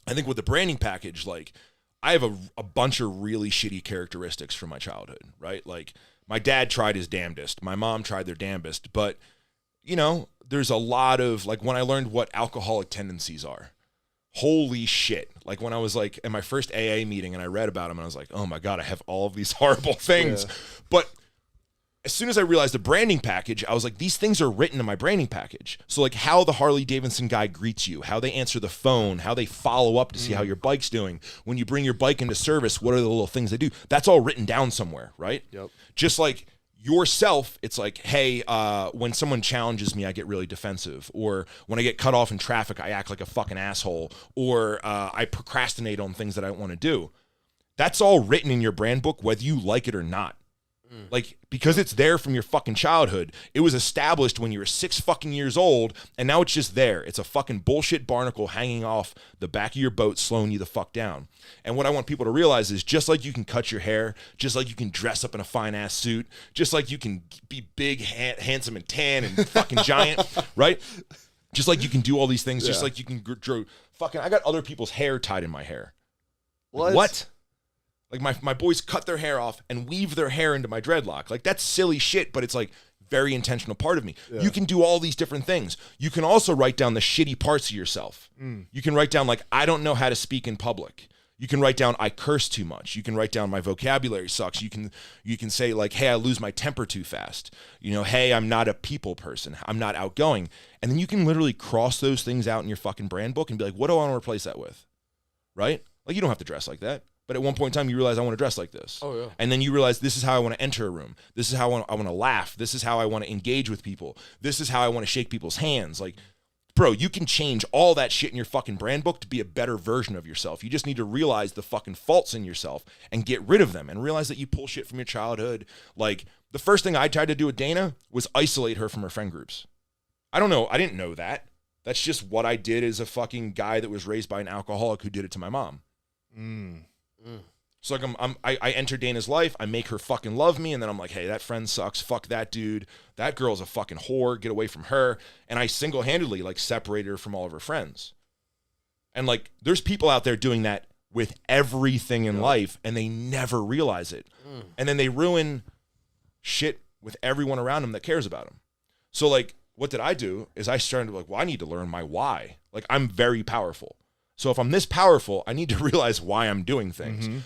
I think with the branding package, like, I have a bunch of really shitty characteristics from my childhood, right? Like, my dad tried his damnedest. My mom tried their damnedest. But, you know, there's a lot of, like, when I learned what alcoholic tendencies are, holy shit. Like, when I was, like, in my first AA meeting and I read about them, and I was like, oh my God, I have all of these horrible things. Yeah. But as soon as I realized the branding package, I was like, these things are written in my branding package. So, like, how the Harley Davidson guy greets you, how they answer the phone, how they follow up to see how your bike's doing. When you bring your bike into service, what are the little things they do? That's all written down somewhere, right? Yep. Just like yourself, it's like, hey, when someone challenges me, I get really defensive. Or when I get cut off in traffic, I act like a fucking asshole. Or I procrastinate on things that I want to do. That's all written in your brand book, whether you like it or not. Like, because it's there from your fucking childhood. It was established when you were 6 fucking years old, and now it's just there. It's a fucking bullshit barnacle hanging off the back of your boat, slowing you the fuck down. And what I want people to realize is, just like you can cut your hair, just like you can dress up in a fine-ass suit, just like you can be big, handsome, and tan and fucking giant, right? Just like you can do all these things, just like you can grow. Fucking, I got other people's hair tied in my hair. What? Like my boys cut their hair off and weave their hair into my dreadlock. Like, that's silly shit, but it's like very intentional part of me. Yeah. You can do all these different things. You can also write down the shitty parts of yourself. You can write down, like, I don't know how to speak in public. You can write down, I curse too much. You can write down, my vocabulary sucks. You can say, like, hey, I lose my temper too fast. You know, hey, I'm not a people person. I'm not outgoing. And then you can literally cross those things out in your fucking brand book and be like, what do I want to replace that with? Right? Like, you don't have to dress like that. But at one point in time, you realize I want to dress like this. Oh, yeah. And then you realize this is how I want to enter a room. This is how I want to laugh. This is how I want to engage with people. This is how I want to shake people's hands. Like, bro, you can change all that shit in your fucking brand book to be a better version of yourself. You just need to realize the fucking faults in yourself and get rid of them and realize that you pull shit from your childhood. Like, the first thing I tried to do with Dana was isolate her from her friend groups. I don't know. I didn't know that. That's just what I did as a fucking guy that was raised by an alcoholic who did it to my mom. So, like, I enter Dana's life, I make her fucking love me, and then I'm like, hey, that friend sucks, fuck that dude, that girl's a fucking whore, get away from her, and I single-handedly, like, separated her from all of her friends. And, like, there's people out there doing that with everything in life, and they never realize it. And then they ruin shit with everyone around them that cares about them. So, like, what did I do is I started to be like, well, I need to learn my why. Like, I'm very powerful. So if I'm this powerful, I need to realize why I'm doing things.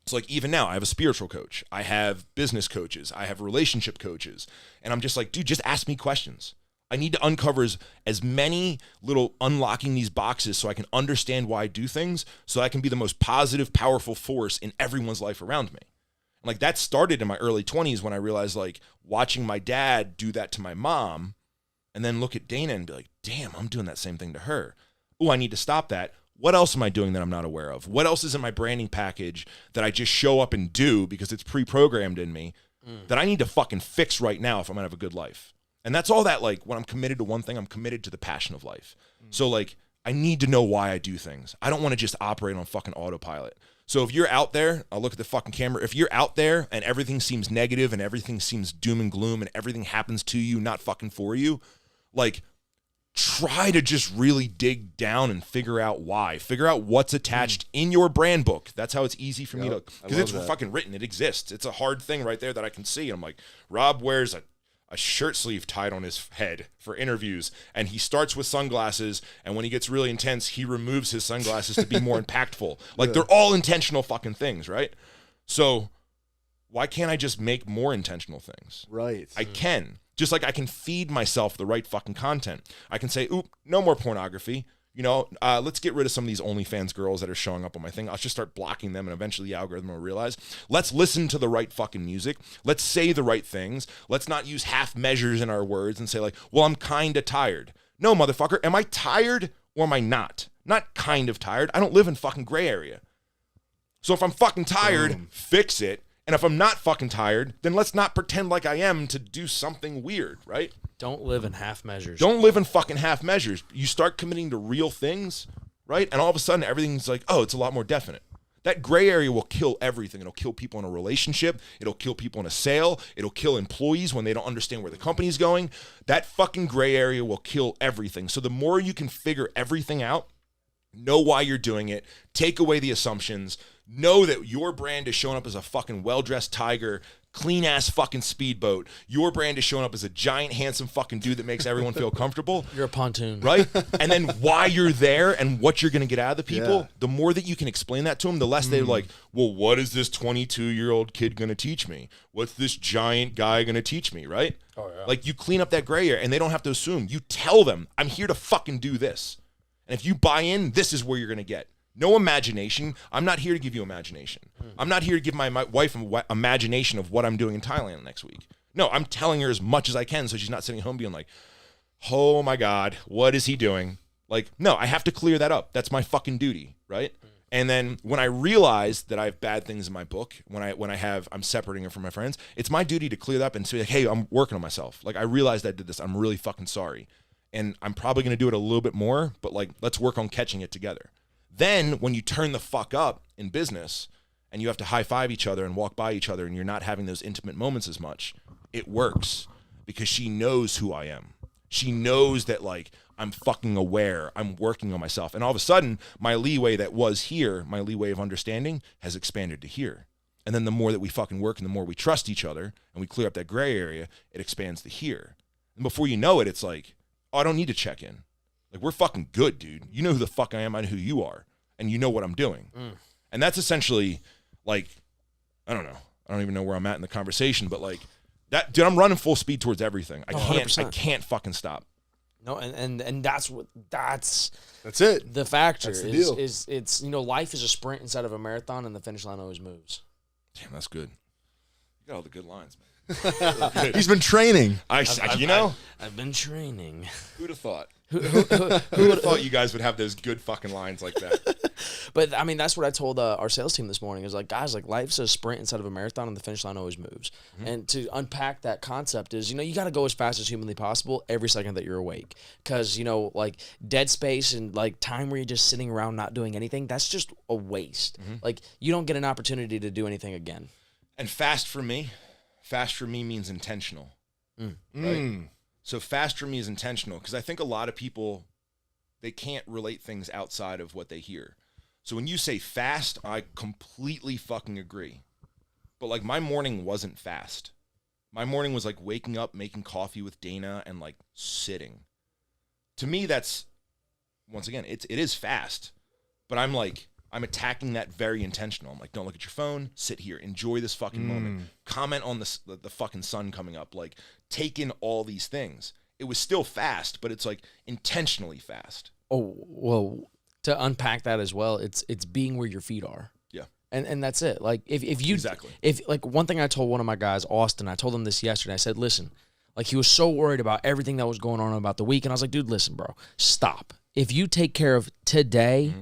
So, like, even now, I have a spiritual coach. I have business coaches. I have relationship coaches. And I'm just like, dude, just ask me questions. I need to uncover as many little unlocking these boxes so I can understand why I do things, so I can be the most positive, powerful force in everyone's life around me. And, like, that started in my early 20s when I realized, like, watching my dad do that to my mom and then look at Dana and be like, damn, I'm doing that same thing to her. Oh, I need to stop that. What else am I doing that I'm not aware of? What else is in my branding package that I just show up and do because it's pre-programmed in me that I need to fucking fix right now if I'm going to have a good life? And that's all that, like, when I'm committed to one thing, I'm committed to the passion of life. So, like, I need to know why I do things. I don't want to just operate on fucking autopilot. So if you're out there, I'll look at the fucking camera. If you're out there and everything seems negative and everything seems doom and gloom and everything happens to you, not fucking for you, like, try to just really dig down and figure out why. Figure out what's attached in your brand book. That's how it's easy for me to, because it's fucking written. It exists. It's a hard thing right there that I can see. And I'm like, Rob wears a shirt sleeve tied on his head for interviews, and he starts with sunglasses, and when he gets really intense, he removes his sunglasses to be more impactful. Like, they're all intentional fucking things, right? So why can't I just make more intentional things? Right. I can. Just like I can feed myself the right fucking content. I can say, oop, no more pornography. You know, let's get rid of some of these OnlyFans girls that are showing up on my thing. I'll just start blocking them, and eventually the algorithm will realize. Let's listen to the right fucking music. Let's say the right things. Let's not use half measures in our words and say, like, well, I'm kind of tired. No, motherfucker. Am I tired or am I not? Not kind of tired. I don't live in fucking gray area. So if I'm fucking tired, fix it. And if I'm not fucking tired, then let's not pretend like I am to do something weird, right? Don't live in half measures. Don't live in fucking half measures. You start committing to real things, right? And all of a sudden, everything's like, oh, it's a lot more definite. That gray area will kill everything. It'll kill people in a relationship. It'll kill people in a sale. It'll kill employees when they don't understand where the company's going. That fucking gray area will kill everything. So the more you can figure everything out, know why you're doing it, take away the assumptions, know that your brand is showing up as a fucking well-dressed tiger, clean-ass fucking speedboat. Your brand is showing up as a giant, handsome fucking dude that makes everyone feel comfortable. You're a pontoon. Right? And then why you're there and what you're going to get out of the people, the more that you can explain that to them, the less they're like, well, what is this 22-year-old kid going to teach me? What's this giant guy going to teach me, right? Oh, yeah. Like, you clean up that gray area, and they don't have to assume. You tell them, I'm here to fucking do this. And if you buy in, this is where you're going to get. No imagination. I'm not here to give you imagination. I'm not here to give my wife imagination of what I'm doing in Thailand next week. No, I'm telling her as much as I can so she's not sitting home being like, oh my God, what is he doing? Like, no, I have to clear that up. That's my fucking duty, right? And then when I realize that I have bad things in my book, I'm separating it from my friends, it's my duty to clear that up and say, like, hey, I'm working on myself. Like, I realized I did this. I'm really fucking sorry. And I'm probably going to do it a little bit more, but like, let's work on catching it together. Then when you turn the fuck up in business and you have to high five each other and walk by each other and you're not having those intimate moments as much, it works because she knows who I am. She knows that, like, I'm fucking aware. I'm working on myself. And all of a sudden, my leeway that was here, my leeway of understanding, has expanded to here. And then the more that we fucking work and the more we trust each other and we clear up that gray area, it expands to here. And before you know it, it's like, oh, I don't need to check in. Like, we're fucking good, dude. You know who the fuck I am. I know who you are. And you know what I'm doing. And that's essentially, like, I don't know. I don't even know where I'm at in the conversation, but, like, that, dude, I'm running full speed towards everything. I 100%. can't fucking stop. No, and that's it. the factor. That's the deal. Is it's, you know, life is a sprint inside of a marathon, and the finish line always moves. Damn, that's good. You got all the good lines, man. He's been training. I've been training. Who'd have thought? Who would have thought you guys would have those good fucking lines like that? But I mean, that's what I told our sales team this morning. Is like, guys, like, life's a sprint inside of a marathon, and the finish line always moves. And to unpack that concept is, you know, you got to go as fast as humanly possible every second that you're awake. Because, you know, like, dead space and like time where you're just sitting around not doing anything, that's just a waste. Like, you don't get an opportunity to do anything again. And fast for me means intentional. Right? So fast for me is intentional because I think a lot of people, they can't relate things outside of what they hear. So when you say fast, I completely fucking agree. But like, my morning wasn't fast. My morning was like waking up, making coffee with Dana, and like sitting. To me, that's, once again, it is fast. But I'm attacking that very intentional. I'm like, don't look at your phone, sit here, enjoy this fucking moment. Comment on the fucking sun coming up. Like, take in all these things. It was still fast, but it's like intentionally fast. Oh, well, to unpack that as well, it's being where your feet are. Yeah. And that's it. Like, if you, Exactly. if like, one thing I told one of my guys, Austin, I told him this yesterday. I said, listen, like, he was so worried about everything that was going on about the week. And I was like, dude, listen, bro, stop. If you take care of today,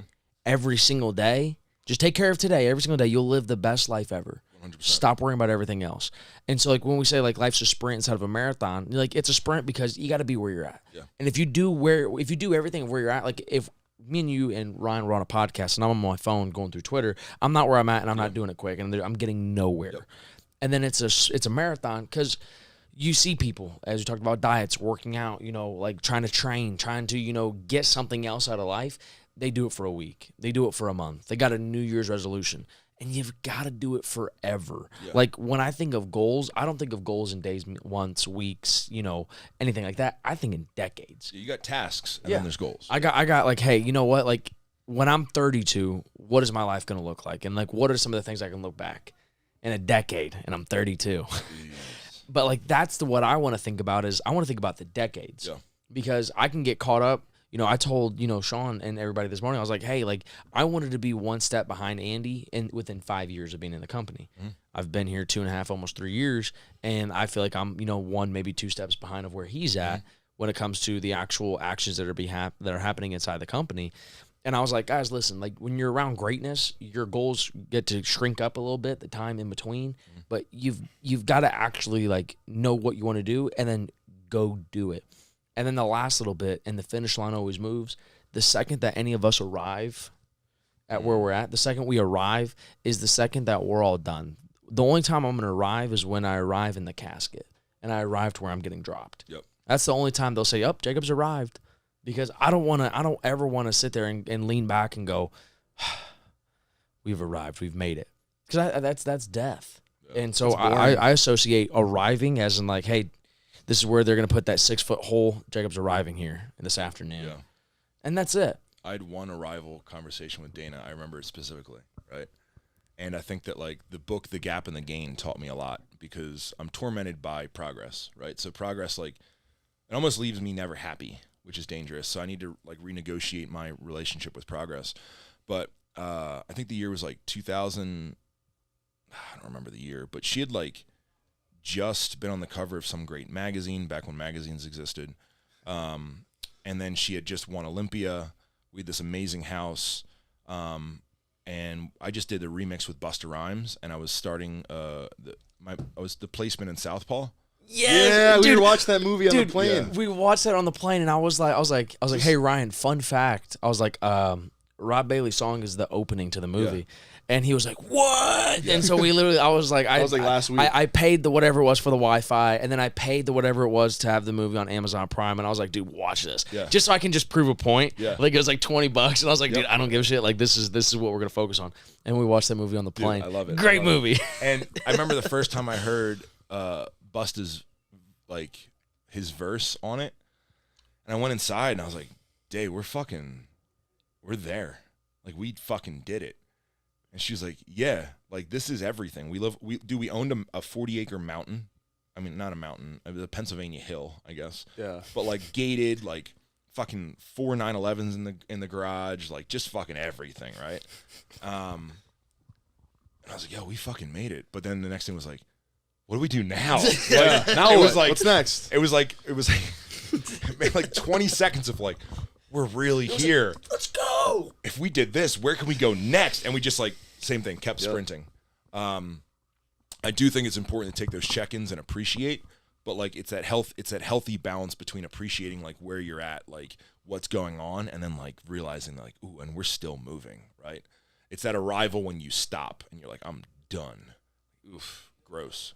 every single day, just take care of today every single day, you'll live the best life ever. 100%. Stop worrying about everything else. And so, like, when we say, like, life's a sprint instead of a marathon, like, it's a sprint because you got to be where you're at. Yeah. And if you do everything where you're at, like, if me and you and Ryan were on a podcast and I'm on my phone going through Twitter, I'm not where I'm at and I'm not doing it quick and I'm getting nowhere. Yep. And then it's a marathon because you see people, as we talked about diets, working out, you know, like, trying to train, trying to, you know, get something else out of life. They do it for a week. They do it for a month. They got a New Year's resolution. And you've got to do it forever. Yeah. Like, when I think of goals, I don't think of goals in days, months, weeks, you know, anything like that. I think in decades. You got tasks, and then there's goals. I got like, hey, you know what? Like, when I'm 32, what is my life going to look like? And, like, what are some of the things I can look back in a decade? And I'm 32. But, like, that's what I want to think about is I want to think about the decades. Yeah. Because I can get caught up. You know, I told, you know, Sean and everybody this morning, I was like, hey, like, I wanted to be one step behind Andy within 5 years of being in the company. I've been here 2.5, almost 3 years, and I feel like I'm, you know, 1, maybe 2 steps behind of where he's at when it comes to the actual actions that are happening inside the company. And I was like, guys, listen, like, when you're around greatness, your goals get to shrink up a little bit, the time in between, but you've got to actually, like, know what you want to do and then go do it. And then the last little bit, and the finish line always moves, the second that any of us arrive at where we're at, the second we arrive is the second that we're all done. The only time I'm going to arrive is when I arrive in the casket, and I arrive to where I'm getting dropped. Yep. That's the only time they'll say, "Oh, Jacob's arrived," because I don't ever want to sit there and lean back and go, "We've arrived, we've made it," because that's death. Yeah, and so I associate arriving as in, like, hey, this is where they're going to put that 6-foot hole. Jacob's arriving here this afternoon. Yeah. And that's it. I had one arrival conversation with Dana. I remember it specifically, right? And I think that, like, the book, The Gap and the Gain, taught me a lot because I'm tormented by progress, right? So progress, like, it almost leaves me never happy, which is dangerous. So I need to, like, renegotiate my relationship with progress. But I think the year was, like, 2000. I don't remember the year. But she had, like, just been on the cover of some great magazine back when magazines existed. And then she had just won Olympia. We had this amazing house. and I just did a remix with Busta Rhymes, and I was starting I was the placement in Southpaw. Yeah, dude, we watched that movie on the plane. We watched that on the plane, and I was like, hey Ryan, fun fact. I was like, Rob Bailey's song is the opening to the movie. And he was like, what? And so we literally, I was like last week. I paid the whatever it was for the Wi-Fi, and then I paid the whatever it was to have the movie on Amazon Prime, and I was like, dude, watch this. Yeah. Just so I can just prove a point. Yeah. Like it was like $20, and I was like, dude, I don't give a shit. Like this is what we're gonna focus on. And we watched that movie on the plane. I love it. Great movie. And I remember the first time I heard Busta's like his verse on it, and I went inside and I was like, Dave, we're there. Like we fucking did it. And she was like, yeah, like this is everything. We owned a 40-acre mountain. I mean, not a mountain, a Pennsylvania hill, I guess. Yeah. But like gated, like fucking 4 911s in the garage, like just fucking everything, right? And I was like, yo, we fucking made it. But then the next thing was like, what do we do now? Like, Now it what? was like, What's next? It was like it made like 20 seconds of like, we're really here. Like, let's go. If we did this, where can we go next? And we just like same thing, kept sprinting. I do think it's important to take those check-ins and appreciate, but like it's that healthy balance between appreciating like where you're at, like what's going on, and then like realizing like, ooh, and we're still moving, right? It's that arrival when you stop and you're like, I'm done. Oof, gross.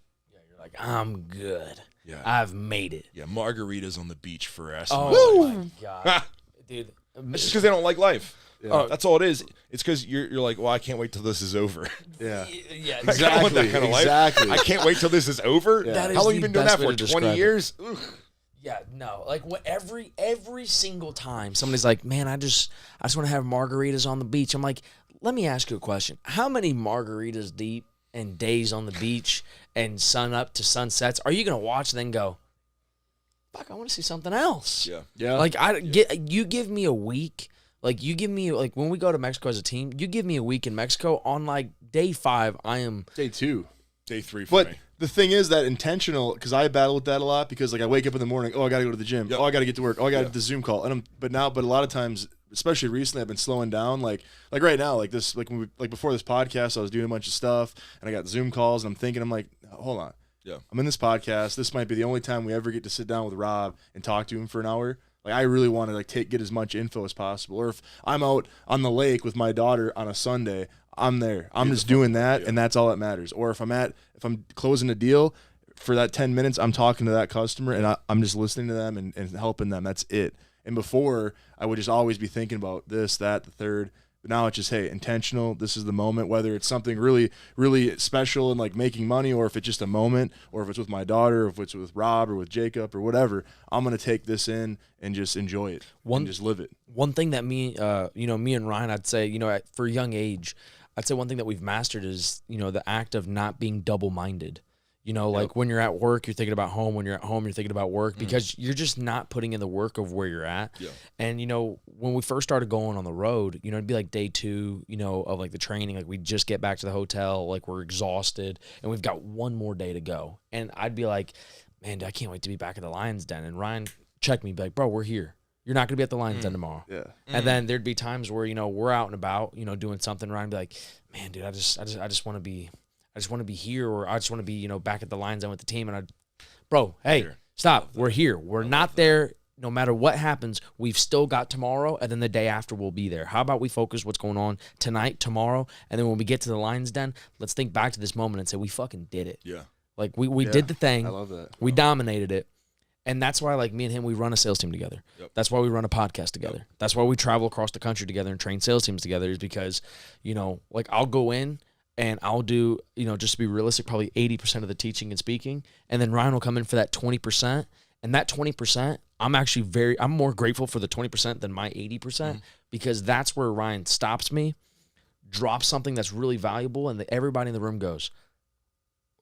Like, I'm good. Yeah. I've made it. Yeah, margaritas on the beach for us. Oh my god, dude. It's just because they don't like life. Yeah. That's all it is. It's because you're like, well, I can't wait till this is over. Yeah. Yeah, I don't want that kind of life. Exactly. I can't wait till this is over. Yeah. That is How long the you been doing best that way for? to 20 describe it. years? Ugh. Yeah, no. Like what every single time somebody's like, man, I just want to have margaritas on the beach. I'm like, let me ask you a question. How many margaritas deep and days on the beach and sun up to sunsets are you gonna watch and then go, fuck, I want to see something else? Yeah. Yeah. Like you give me a week. Like you give me like when we go to Mexico as a team, you give me a week in Mexico. On like day 5, I am. Day 2. Day 3 for But me. the thing is that intentional, because I battle with that a lot, because like I wake up in the morning, oh, I got to go to the gym. Yep. Oh, I got to get to work. Oh, I got to Yeah. the Zoom call. And but a lot of times, especially recently, I've been slowing down. Like right now, like this, like before this podcast, I was doing a bunch of stuff and I got Zoom calls and I'm thinking, I'm like, hold on. Yeah. I'm in this podcast. This might be the only time we ever get to sit down with Rob and talk to him for an hour. Like I really want to like get as much info as possible. Or if I'm out on the lake with my daughter on a Sunday, I'm there. I'm just doing that, and that's all that matters. Or if I'm closing a deal for that 10 minutes, I'm talking to that customer and I'm just listening to them and helping them. That's it. And before, I would just always be thinking about this, that, the third. But now it's just, hey, intentional. This is the moment, whether it's something really, really special and like making money, or if it's just a moment, or if it's with my daughter, or if it's with Rob or with Jacob or whatever, I'm going to take this in and just enjoy it and just live it. One thing that me and Ryan, I'd say, for a young age, I'd say one thing that we've mastered is, the act of not being double-minded. Like when you're at work, you're thinking about home. When you're at home, you're thinking about work because you're just not putting in the work of where you're at. Yeah. And, when we first started going on the road, it'd be like day 2, of like the training. Like we just get back to the hotel, like we're exhausted and we've got one more day to go. And I'd be like, man, dude, I can't wait to be back at the Lions Den. And Ryan checked me, be like, bro, we're here. You're not going to be at the Lions Den tomorrow. Yeah. And then there'd be times where, we're out and about, doing something. Ryan would be like, man, dude, I just want to be here, or I just want to be, back at the Lions Den with the team. And bro, hey, stop. We're here. We're not there. No matter what happens, we've still got tomorrow, and then the day after we'll be there. How about we focus what's going on tonight, tomorrow, and then when we get to the Lions Den, let's think back to this moment and say we fucking did it. Yeah. Like we did the thing. I love that. We dominated it. And that's why, like, me and him, we run a sales team together. Yep. That's why we run a podcast together. Yep. That's why we travel across the country together and train sales teams together, is because, like, I'll go in and I'll do, just to be realistic, probably 80% of the teaching and speaking. And then Ryan will come in for that 20%. And that 20%, I'm more grateful for the 20% than my 80% because that's where Ryan stops me, drops something that's really valuable, and everybody in the room goes,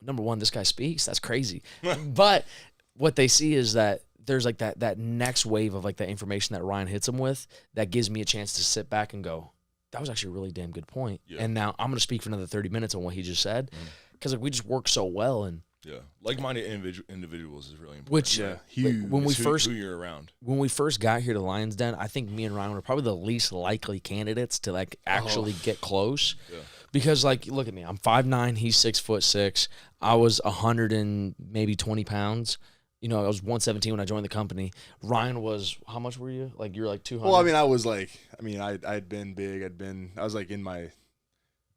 number one, this guy speaks. That's crazy. But what they see is that there's like that next wave of like the information that Ryan hits them with that gives me a chance to sit back and go, that was actually a really damn good point. Yeah. And now I'm going to speak for another 30 minutes on what he just said because like we just work so well. And Yeah, like-minded individuals is really important. Which huge. when we It's first who you're around. when we first got here to Lions Den, I think me and Ryan were probably the least likely candidates to like actually get close. Yeah. Because like, look at me, I'm 5'9", he's 6'6". I was 100 and maybe 20 pounds. You know, I was 117 when I joined the company. Ryan was, how much were you? Like, you're like 200. Well, I mean, I was like, I'd been big. I was like in my,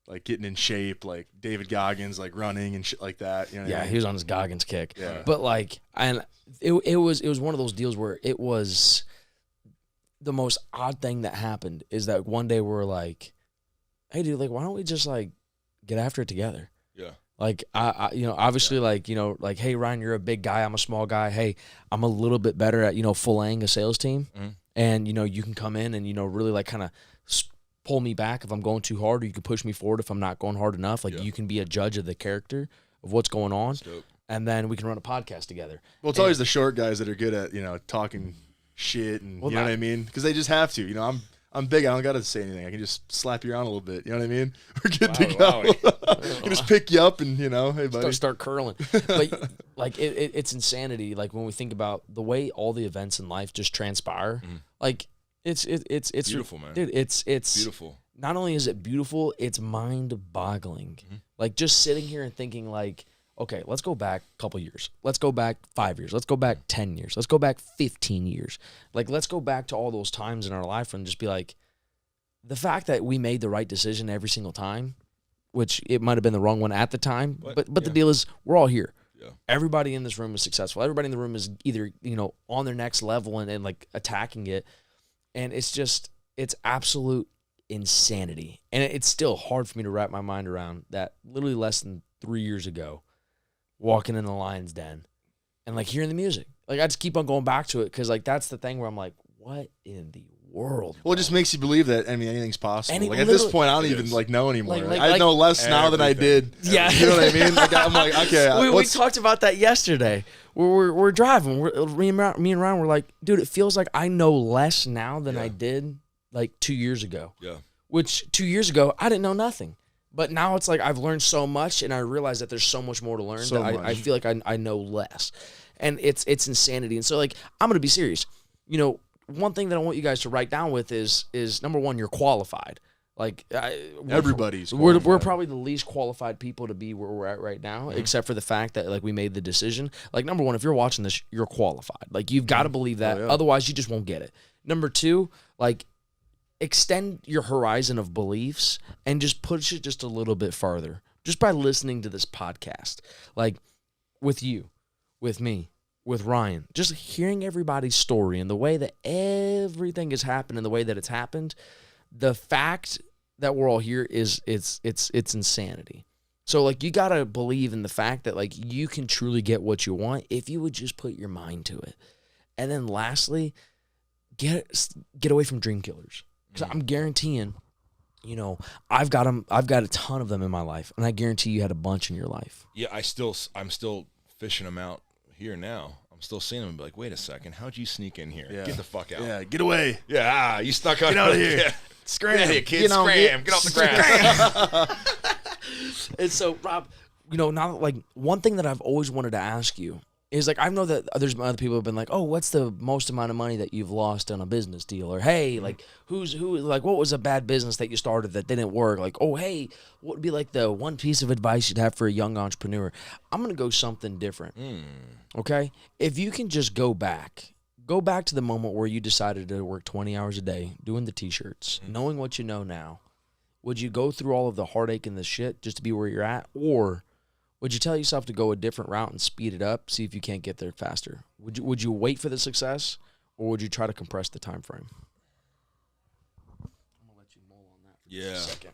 like getting in shape, like David Goggins, like running and shit like that. You know what I Yeah, mean? he was on his Goggins kick. Yeah. But like, and it was one of those deals where it was the most odd thing that happened is that one day we're like, hey dude, like why don't we just like get after it together? Yeah. Like I you know, obviously like, you know, like, hey Ryan, you're a big guy, I'm a small guy. Hey, I'm a little bit better at, you know, filleting a sales team. Mhm. And you know, you can come in and, you know, really like kind of pull me back if I'm going too hard, or you can push me forward if I'm not going hard enough. Like you can be a judge of the character of what's going on. Dope. And then we can run a podcast together. Well, it's always the short guys that are good at, you know, talking shit and Well, you know what I mean? Because they just have to. You know, I'm big. I don't got to say anything. I can just slap you around a little bit. You know what I mean? We're good to go. I can just pick you up and, you know, hey, buddy. Start curling. But like it's insanity. Like when we think about the way all the events in life just transpire, like it's Beautiful, man. Dude, it's Beautiful. Not only is it beautiful, it's mind-boggling. Like just sitting here and thinking like, okay, let's go back a couple years. Let's go back 5 years. Let's go back 10 years. Let's go back 15 years. Like let's go back to all those times in our life and just be like, the fact that we made the right decision every single time, which it might have been the wrong one at the time, but the deal is we're all here. Yeah. Everybody in this room is successful. Everybody in the room is either, you know, on their next level and like attacking it. And it's absolute insanity. And it's still hard for me to wrap my mind around that literally less than 3 years ago, walking in the Lion's Den and like hearing the music. Like I just keep on going back to it because like that's the thing where I'm like, what in the world? Well, it just makes you believe that, I mean, anything's possible. Like, at this literally- point, I don't It even is. like know anymore. Like- I know less now than I did. Yeah. You know what I mean? Like, I'm like, okay. we talked about that yesterday. We're driving. Me and Ryan were like, dude, it feels like I know less now than I did like 2 years ago. Yeah. Which 2 years ago, I didn't know nothing. But now it's like I've learned so much and I realize that there's so much more to learn. So that I much. feel like I know less. And it's insanity. And so like, I'm going to be serious. You know, one thing that I want you guys to write down with is number one, you're qualified. Like Everybody's we're qualified. probably the least qualified people to be where we're at right now, except for the fact that like we made the decision. Like number one, if you're watching this, you're qualified. Like you've got to believe that. yeah. Otherwise, you just won't get it. Number two, like extend your horizon of beliefs and just push it just a little bit farther. Just by listening to this podcast, like with you, with me, with Ryan, just hearing everybody's story and the way that everything has happened and the way that it's happened, the fact that we're all here is it's insanity. So like you gotta believe in the fact that like you can truly get what you want if you would just put your mind to it. And then lastly, get away from dream killers, because I'm guaranteeing, you know, I've got a ton of them in my life, and I guarantee you had a bunch in your life. Yeah, I'm still fishing them out here now. I'm still seeing them and be like, wait a second, how'd you sneak in here? Yeah. Get the fuck out. Yeah, get away. Yeah, you stuck on. Get out of here. Yeah. Scram. Get out of here, kid. You know, Scram. Get off the ground. And so, Rob, you know, now like one thing that I've always wanted to ask you is like I know that there's other people who've been like, oh, what's the most amount of money that you've lost on a business deal? Or hey, like who like what was a bad business that you started that didn't work? Like, oh hey, what would be like the one piece of advice you'd have for a young entrepreneur? I'm gonna go something different. Okay? If you can just go back to the moment where you decided to work 20 hours a day doing the t-shirts, knowing what you know now, would you go through all of the heartache and the shit just to be where you're at? Or would you tell yourself to go a different route and speed it up, see if you can't get there faster? Would you wait for the success, or would you try to compress the time frame? I'm gonna let you mull on that for Yeah. a second.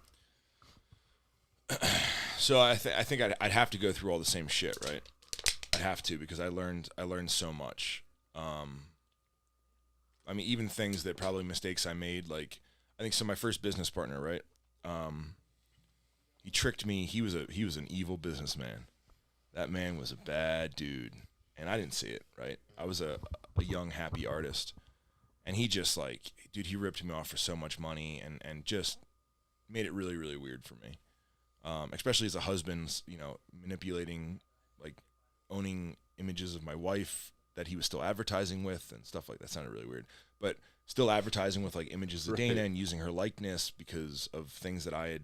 So I think I'd have to go through all the same shit, right? I'd have to, because I learned so much. I mean, even things that probably mistakes I made, like I think so. My first business partner, right? He tricked me. He was an evil businessman. That man was a bad dude, and I didn't see it. Right? I was a young, happy artist, and he just like, dude, he ripped me off for so much money, and just made it really, really weird for me. Especially as a husband, you know, manipulating like owning images of my wife that he was still advertising with and stuff like that. Sounded really weird, but still advertising with like images of Dana and using her likeness because of things that I had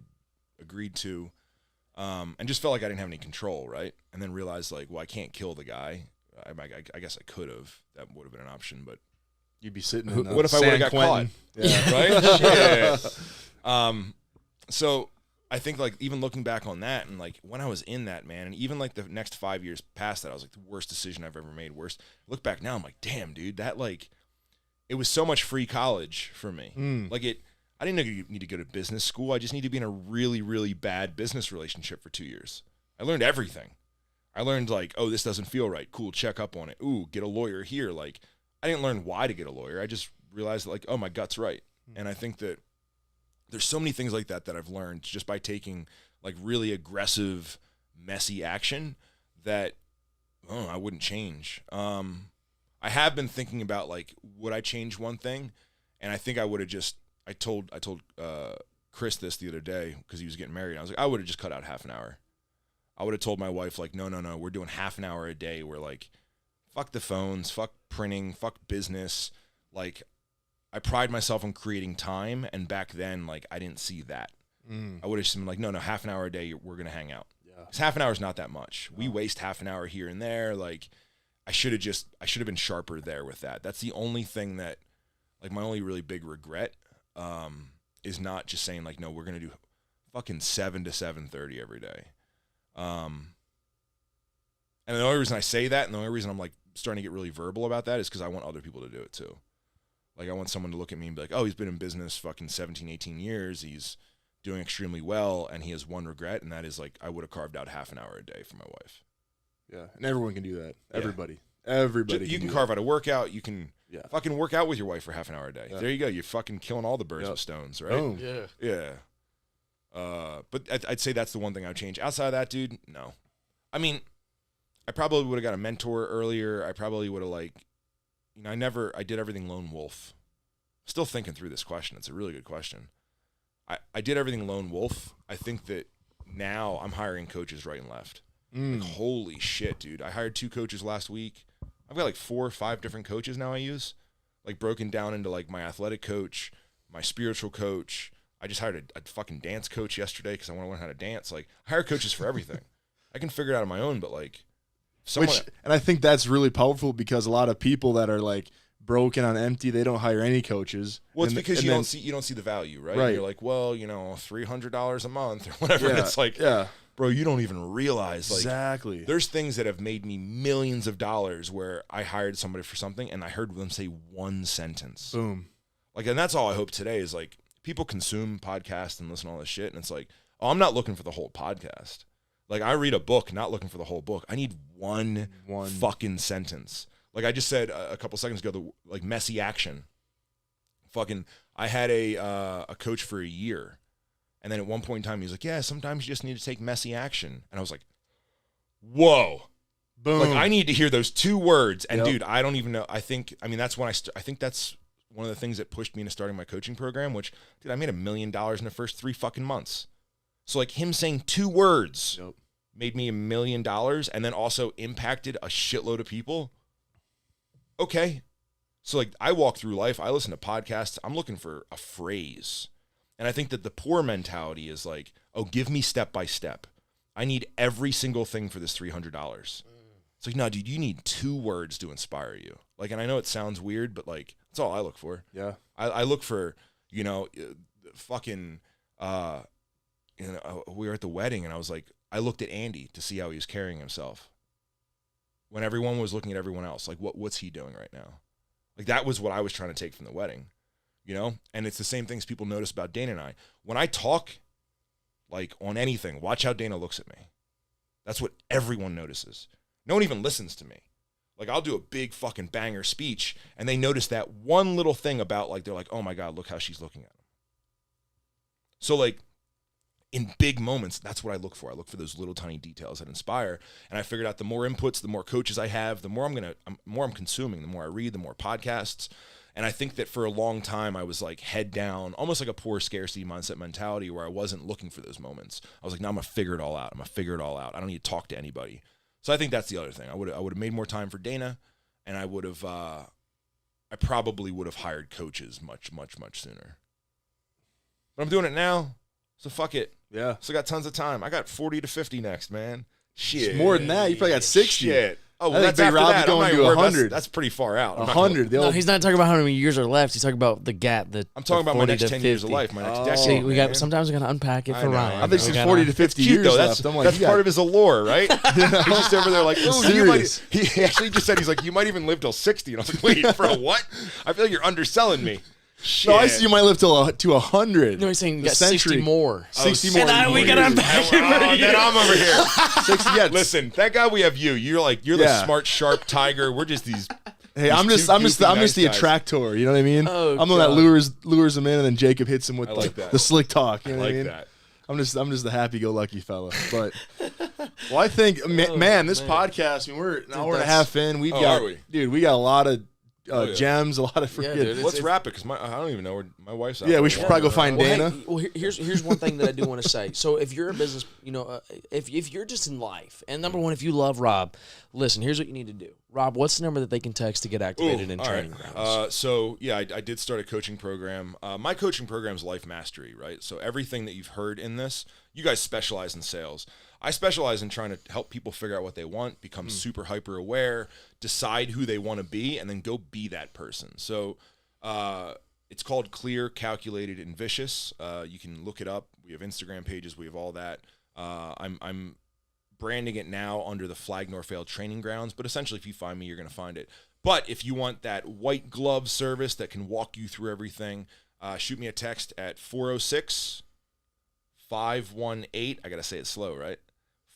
agreed to, and just felt like I didn't have any control, right? And then realized like, well, I can't kill the guy. I guess I could have. That would have been an option, but You'd be sitting in what if I would have got Quentin. caught? Yeah. Right? Yeah. So I think like even looking back on that and like when I was in that, man, and even like the next 5 years past that, I was like the worst decision I've ever made. Worst. Look back now, I'm like, damn, dude, that like, it was so much free college for me. Like I didn't need to go to business school. I just need to be in a really, really bad business relationship for 2 years. I learned everything. I learned like, oh, this doesn't feel right. Cool, check up on it. Ooh, get a lawyer here. Like, I didn't learn why to get a lawyer. I just realized that like, oh, my gut's right. And I think that there's so many things like that that I've learned just by taking like really aggressive, messy action that I wouldn't change. I have been thinking about like, would I change one thing? And I think I would have just, I told Chris this the other day because he was getting married. I was like, I would have just cut out half an hour. I would have told my wife like, no, we're doing half an hour a day. We're like, fuck the phones, fuck printing, fuck business. Like, I pride myself on creating time, and back then, like, I didn't see that. I would have just been like, no, half an hour a day, we're gonna hang out. Yeah, 'cause half an hour is not that much. We waste half an hour here and there. Like, I should have been sharper there with that. That's the only thing that, like, my only really big regret is not just saying like, no, we're gonna do fucking 7 to 7:30 every day. And the only reason I say that, and the only reason I'm like starting to get really verbal about that is because I want other people to do it too. Like, I want someone to look at me and be like, oh, he's been in business fucking 17, 18 years. He's doing extremely well. And he has one regret. And that is like, I would have carved out half an hour a day for my wife. Yeah. And everyone can do that. Yeah. Everybody. You can carve out a workout. You can fucking work out with your wife for half an hour a day. Yeah. There you go. You're fucking killing all the birds with stones, right? Boom. Yeah. But I'd say that's the one thing I would change. Outside of that, dude, no. I mean, I probably would have got a mentor earlier. I probably would have I did everything lone wolf. Still thinking through this question. It's a really good question. I did everything lone wolf. I think that now I'm hiring coaches right and left. Like, holy shit, dude. I hired 2 coaches last week. I've got like 4 or 5 different coaches now I use. Like, broken down into like my athletic coach, my spiritual coach. I just hired a fucking dance coach yesterday because I want to learn how to dance. Like, I hire coaches for everything. I can figure it out on my own, but like, and I think that's really powerful because a lot of people that are like broken on empty, they don't hire any coaches. Well, it's because you don't see the value, right? Right. You're like, well, $300 a month or whatever. And it's like, bro, you don't even realize. Like, exactly. There's things that have made me millions of dollars where I hired somebody for something and I heard them say one sentence. Boom. Like, and that's all I hope today is like, people consume podcasts and listen to all this shit, and it's like, oh, I'm not looking for the whole podcast. Like, I read a book, not looking for the whole book. I need one fucking sentence. Like I just said a couple seconds ago, like messy action. Fucking, I had a coach for a year, and then at one point in time, he was like, yeah, sometimes you just need to take messy action. And I was like, whoa. Boom. Like, I need to hear those 2 words. And dude, I don't even know. I that's when I think that's one of the things that pushed me into starting my coaching program, which, dude, I made $1 million in the first 3 fucking months. So like him saying 2 words made me $1 million and then also impacted a shitload of people. Okay. So like I walk through life, I listen to podcasts, I'm looking for a phrase. And I think that the poor mentality is like, oh, give me step by step. I need every single thing for this $300. It's like, no, dude, you need 2 words to inspire you. Like, and I know it sounds weird, but like, that's all I look for. Yeah. I look for, fucking, we were at the wedding and I was like, I looked at Andy to see how he was carrying himself when everyone was looking at everyone else. Like, what's he doing right now? Like, that was what I was trying to take from the wedding, And it's the same things people notice about Dana and I. When I talk, like, on anything, watch how Dana looks at me. That's what everyone notices. No one even listens to me. Like, I'll do a big fucking banger speech, and they notice that one little thing about, like, they're like, oh, my God, look how she's looking at him. So, like, in big moments, that's what I look for. I look for those little tiny details that inspire. And I figured out the more inputs, the more coaches I have, the more I'm consuming, the more I read, the more podcasts. And I think that for a long time, I was like head down, almost like a poor scarcity mindset mentality where I wasn't looking for those moments. I was like, no, I'm going to figure it all out. I don't need to talk to anybody. So I think that's the other thing. I would have made more time for Dana, and I probably would have hired coaches much sooner. But I'm doing it now, so fuck it. Yeah. So I got tons of time. I got 40 to 50 next, man. Shit. It's more than that. You probably got 60. Shit. Oh, I well, think that's Big after Rob's that. going I'm not to even worried. 100. That's pretty far out. I'm not 100. No, he's not talking about how many years are left. He's talking about the gap. I'm talking about my 40 next to 10 years of 50. life, my next Oh. decade. See, we man. got. Sometimes we gotta unpack it I for know, Ryan. I think We she's gotta- 40 to 50 Cute, years though. That's left. I'm like, that's you part got- of his allure, right? He's just over there like, oh, you might. Serious. He actually just said, he's like, you might even live till 60. And I was like, wait, for a what? I feel like you're underselling me. Shit. No, I see you might live to 100. No, he's saying you The got 60 century. more. 60 Oh, more. And we gotta years. unpack it for Oh, you. then I'm over here. 60, yeah. Listen, thank God we have you. You're the Yeah. smart, sharp tiger. We're just these. Hey, I'm These just two the goofy, nice attractor. You know what I mean? Oh, I'm the one that God. lures him in, and then Jacob hits him with I like that. the slick talk. You I know what I like mean? that. I'm just the happy-go-lucky fella. But well, I think man, this podcast. I mean, we're an hour and a half in. We've Oh, got are we? dude. We got a lot of yeah. gems, a lot of freaking. dude, Let's wrap it because I don't even know where my wife's out. Yeah, we there. should probably go find Well, Dana. hey, well, here's one thing that I do want to say. So if you're a business, if you're just in life, and number one, if you love Rob, listen, here's what you need to do. Rob, what's the number that they can text to get activated in all training right. grounds? So yeah, I did start a coaching program. My coaching program is Life Mastery, right? So everything that you've heard in this, you guys specialize in sales. I specialize in trying to help people figure out what they want, become super hyper aware, decide who they want to be, and then go be that person. So it's called Clear, Calculated, and Vicious. You can look it up. We have Instagram pages. We have all that. I'm branding it now under the Flag Nor Fail Training Grounds, but essentially if you find me, you're going to find it. But if you want that white glove service that can walk you through everything, shoot me a text at 406-518, I got to say it slow, right?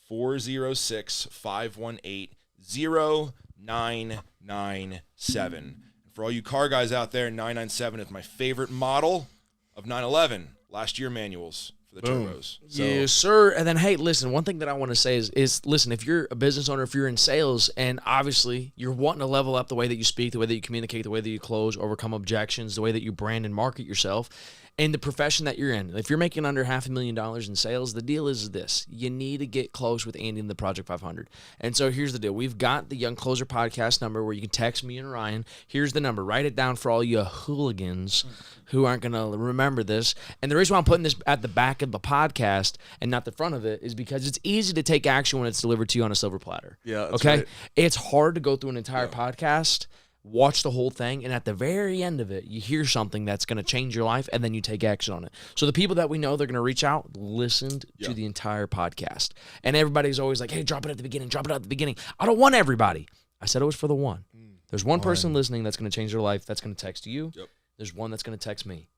406-518-0997. For all you car guys out there, 997 is my favorite model of 911. Last year manuals for the turbos. So, Yes, sir. And then, hey, listen, one thing that I want to say is listen, if you're a business owner, if you're in sales, and obviously you're wanting to level up the way that you speak, the way that you communicate, the way that you close, overcome objections, the way that you brand and market yourself, and the profession that you're in. If you're making under $500,000 in sales, the deal is this. You need to get close with Andy and the Project 500. And so here's the deal. We've got the Young Closer podcast number where you can text me and Ryan. Here's the number. Write it down for all you hooligans who aren't going to remember this. And the reason why I'm putting this at the back of the podcast and not the front of it is because it's easy to take action when it's delivered to you on a silver platter. Yeah, that's okay? right. It's hard to go through an entire podcast, watch the whole thing, and at the very end of it, you hear something that's going to change your life, and then you take action on it. So the people that we know they're going to reach out listened to the entire podcast. And everybody's always like, hey, drop it at the beginning, drop it at the beginning. I don't want everybody. I said it was for the one. There's one person listening that's going to change their life, that's going to text you. Yep. There's one that's going to text me.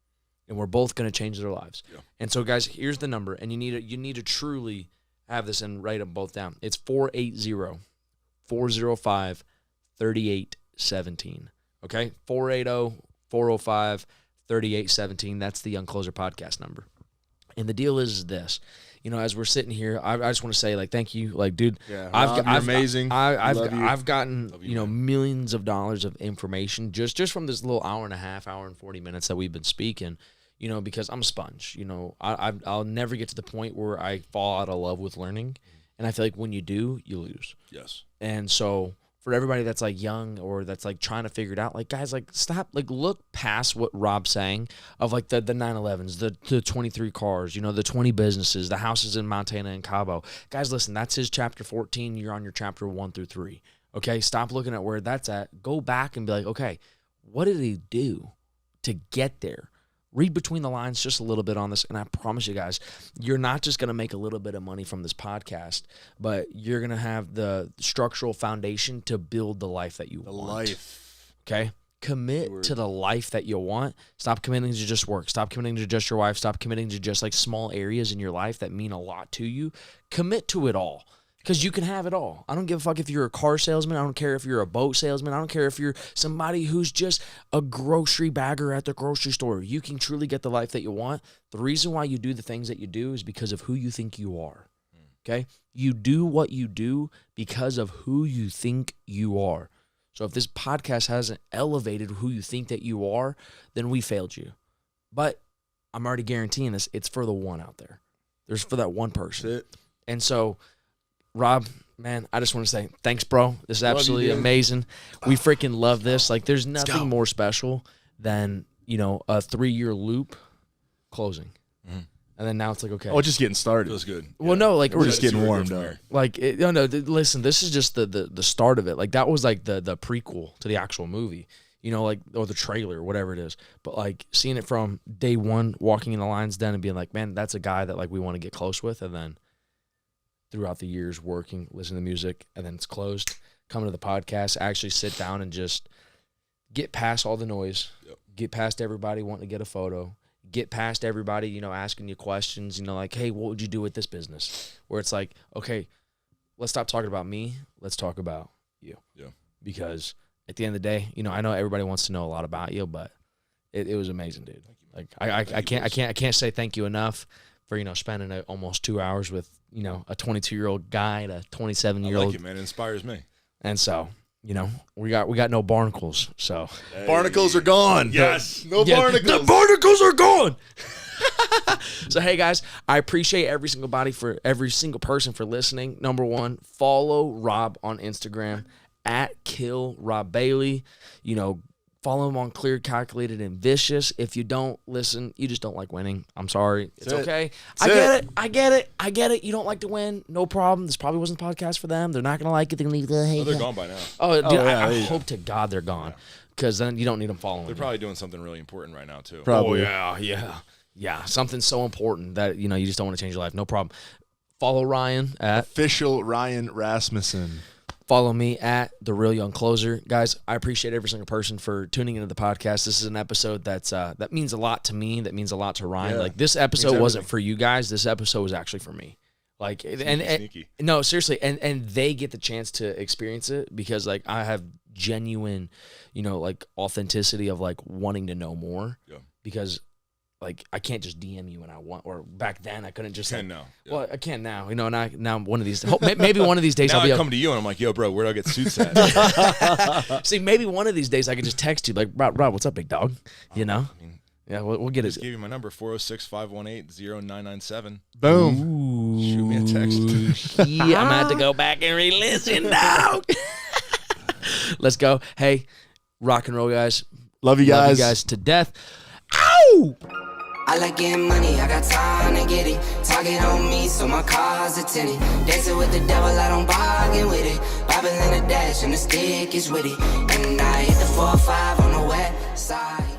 And we're both going to change their lives. Yeah. And so, guys, here's the number, and you need to truly have this and write them both down. It's 480-405-3817. Okay? 480-405-3817. That's the Young Closer podcast number. And the deal is this. As we're sitting here, I just want to say, thank you. Dude, Yeah, Rob, you're amazing. I've Love you. I've gotten, Love you, man. millions of dollars of information just from this little hour and 40 minutes that we've been speaking, because I'm a sponge. I'll never get to the point where I fall out of love with learning. And I feel like when you do, you lose. yes. And so for everybody that's young or that's trying to figure it out, guys, stop, look past what Rob's saying of the 911s, the 23 cars, the 20 businesses, the houses in Montana and Cabo. Guys, listen, that's his chapter 14. You're on your chapter 1 through 3. Okay. Stop looking at where that's at. Go back and be like, okay, what did he do to get there? Read between the lines just a little bit on this, and I promise you guys, you're not just going to make a little bit of money from this podcast, but you're going to have the structural foundation to build the life that you want. Life. Okay? Commit to the life that you want. Stop committing to just work. Stop committing to just your wife. Stop committing to just small areas in your life that mean a lot to you. Commit to it all. Because you can have it all. I don't give a fuck if you're a car salesman. I don't care if you're a boat salesman. I don't care if you're somebody who's just a grocery bagger at the grocery store. You can truly get the life that you want. The reason why you do the things that you do is because of who you think you are. Okay? You do what you do because of who you think you are. So if this podcast hasn't elevated who you think that you are, then we failed you. But I'm already guaranteeing this. It's for the one out there. There's for that one person. That's it. And so, Rob, man, I just want to say thanks, bro. This is absolutely amazing. We freaking love this. Like, there's nothing more special than, you know, a 3-year loop closing. And then now it's like, okay. Oh, just getting started. Feels good. Well, no, like We're just getting warmed up. like listen, this is just the start of it. Like, that was like the prequel to the actual movie, you know, like, or the trailer, whatever it is. But like seeing it from day one, walking in the Lions Den and being like, man, that's a guy that like we want to get close with. And then throughout the years working, listening to music, and then it's closed, coming to the podcast, actually sit down and just get past all the noise, get past everybody wanting to get a photo, get past everybody, you know, asking you questions, you know, like, hey, what would you do with this business? Where it's like, okay, let's stop talking about me. Let's talk about you. Yeah. Because at the end of the day, you know, I know everybody wants to know a lot about you, but it was amazing, dude. Like, I can't say thank you enough for, you know, spending almost 2 hours with, you know, a 22-year-old guy and a 27-year-old. I like it, man. It inspires me. And so, you know, we got no barnacles. So Barnacles are gone. Yes. No barnacles. The barnacles are gone. So, hey guys, I appreciate every single person for listening. Number one, follow Rob on Instagram at Kill Rob Bailey. You know, follow him on Clear, Calculated, and Vicious. If you don't listen, you just don't like winning. I'm sorry. It's okay. I get it. You don't like to win. No problem. This probably wasn't a podcast for them. They're not going to like it. They're going to leave. They're gone by now. Oh, dude, yeah, I hope to God they're gone. Because then you don't need them following. They're probably doing something really important right now, too. Probably. Oh, yeah. Something so important that, you know, you just don't want to change your life. No problem. Follow Ryan at Official Ryan Rasmussen. Follow me at The Real Young Closer. Guys, I appreciate every single person for tuning into the podcast. This is an episode that means a lot to me. That means a lot to Ryan. Yeah. Like, this episode wasn't for you guys. This episode was actually for me. Like, Sneaky. no, seriously. And they get the chance to experience it because, like, I have genuine, you know, like, authenticity of, like, wanting to know more. Yeah. Because, like, I can't just DM you when I want, or back then I couldn't just. Can now. Yeah. Well, I can now, you know, and now one of these, maybe one of these days Now I'll be I come to you and I'm like, yo, bro, where do I get suits at? See, maybe one of these days I could just text you like, Rob, what's up, big dog? You know? Yeah, we'll get Just it. give you my number, 406-518-0997. Boom. Shoot me a text. Yeah, I'm gonna have to go back and re-listen now. Let's go. Hey, rock and roll, guys. Love you Love guys. you guys to death. Ow! I like getting money, I got time to get it. Target on me, so my car's a tinted. Dancing with the devil, I don't bargain with it. Bobbing in the dash, and the stick is with it. And I hit the 4-5 on the west side.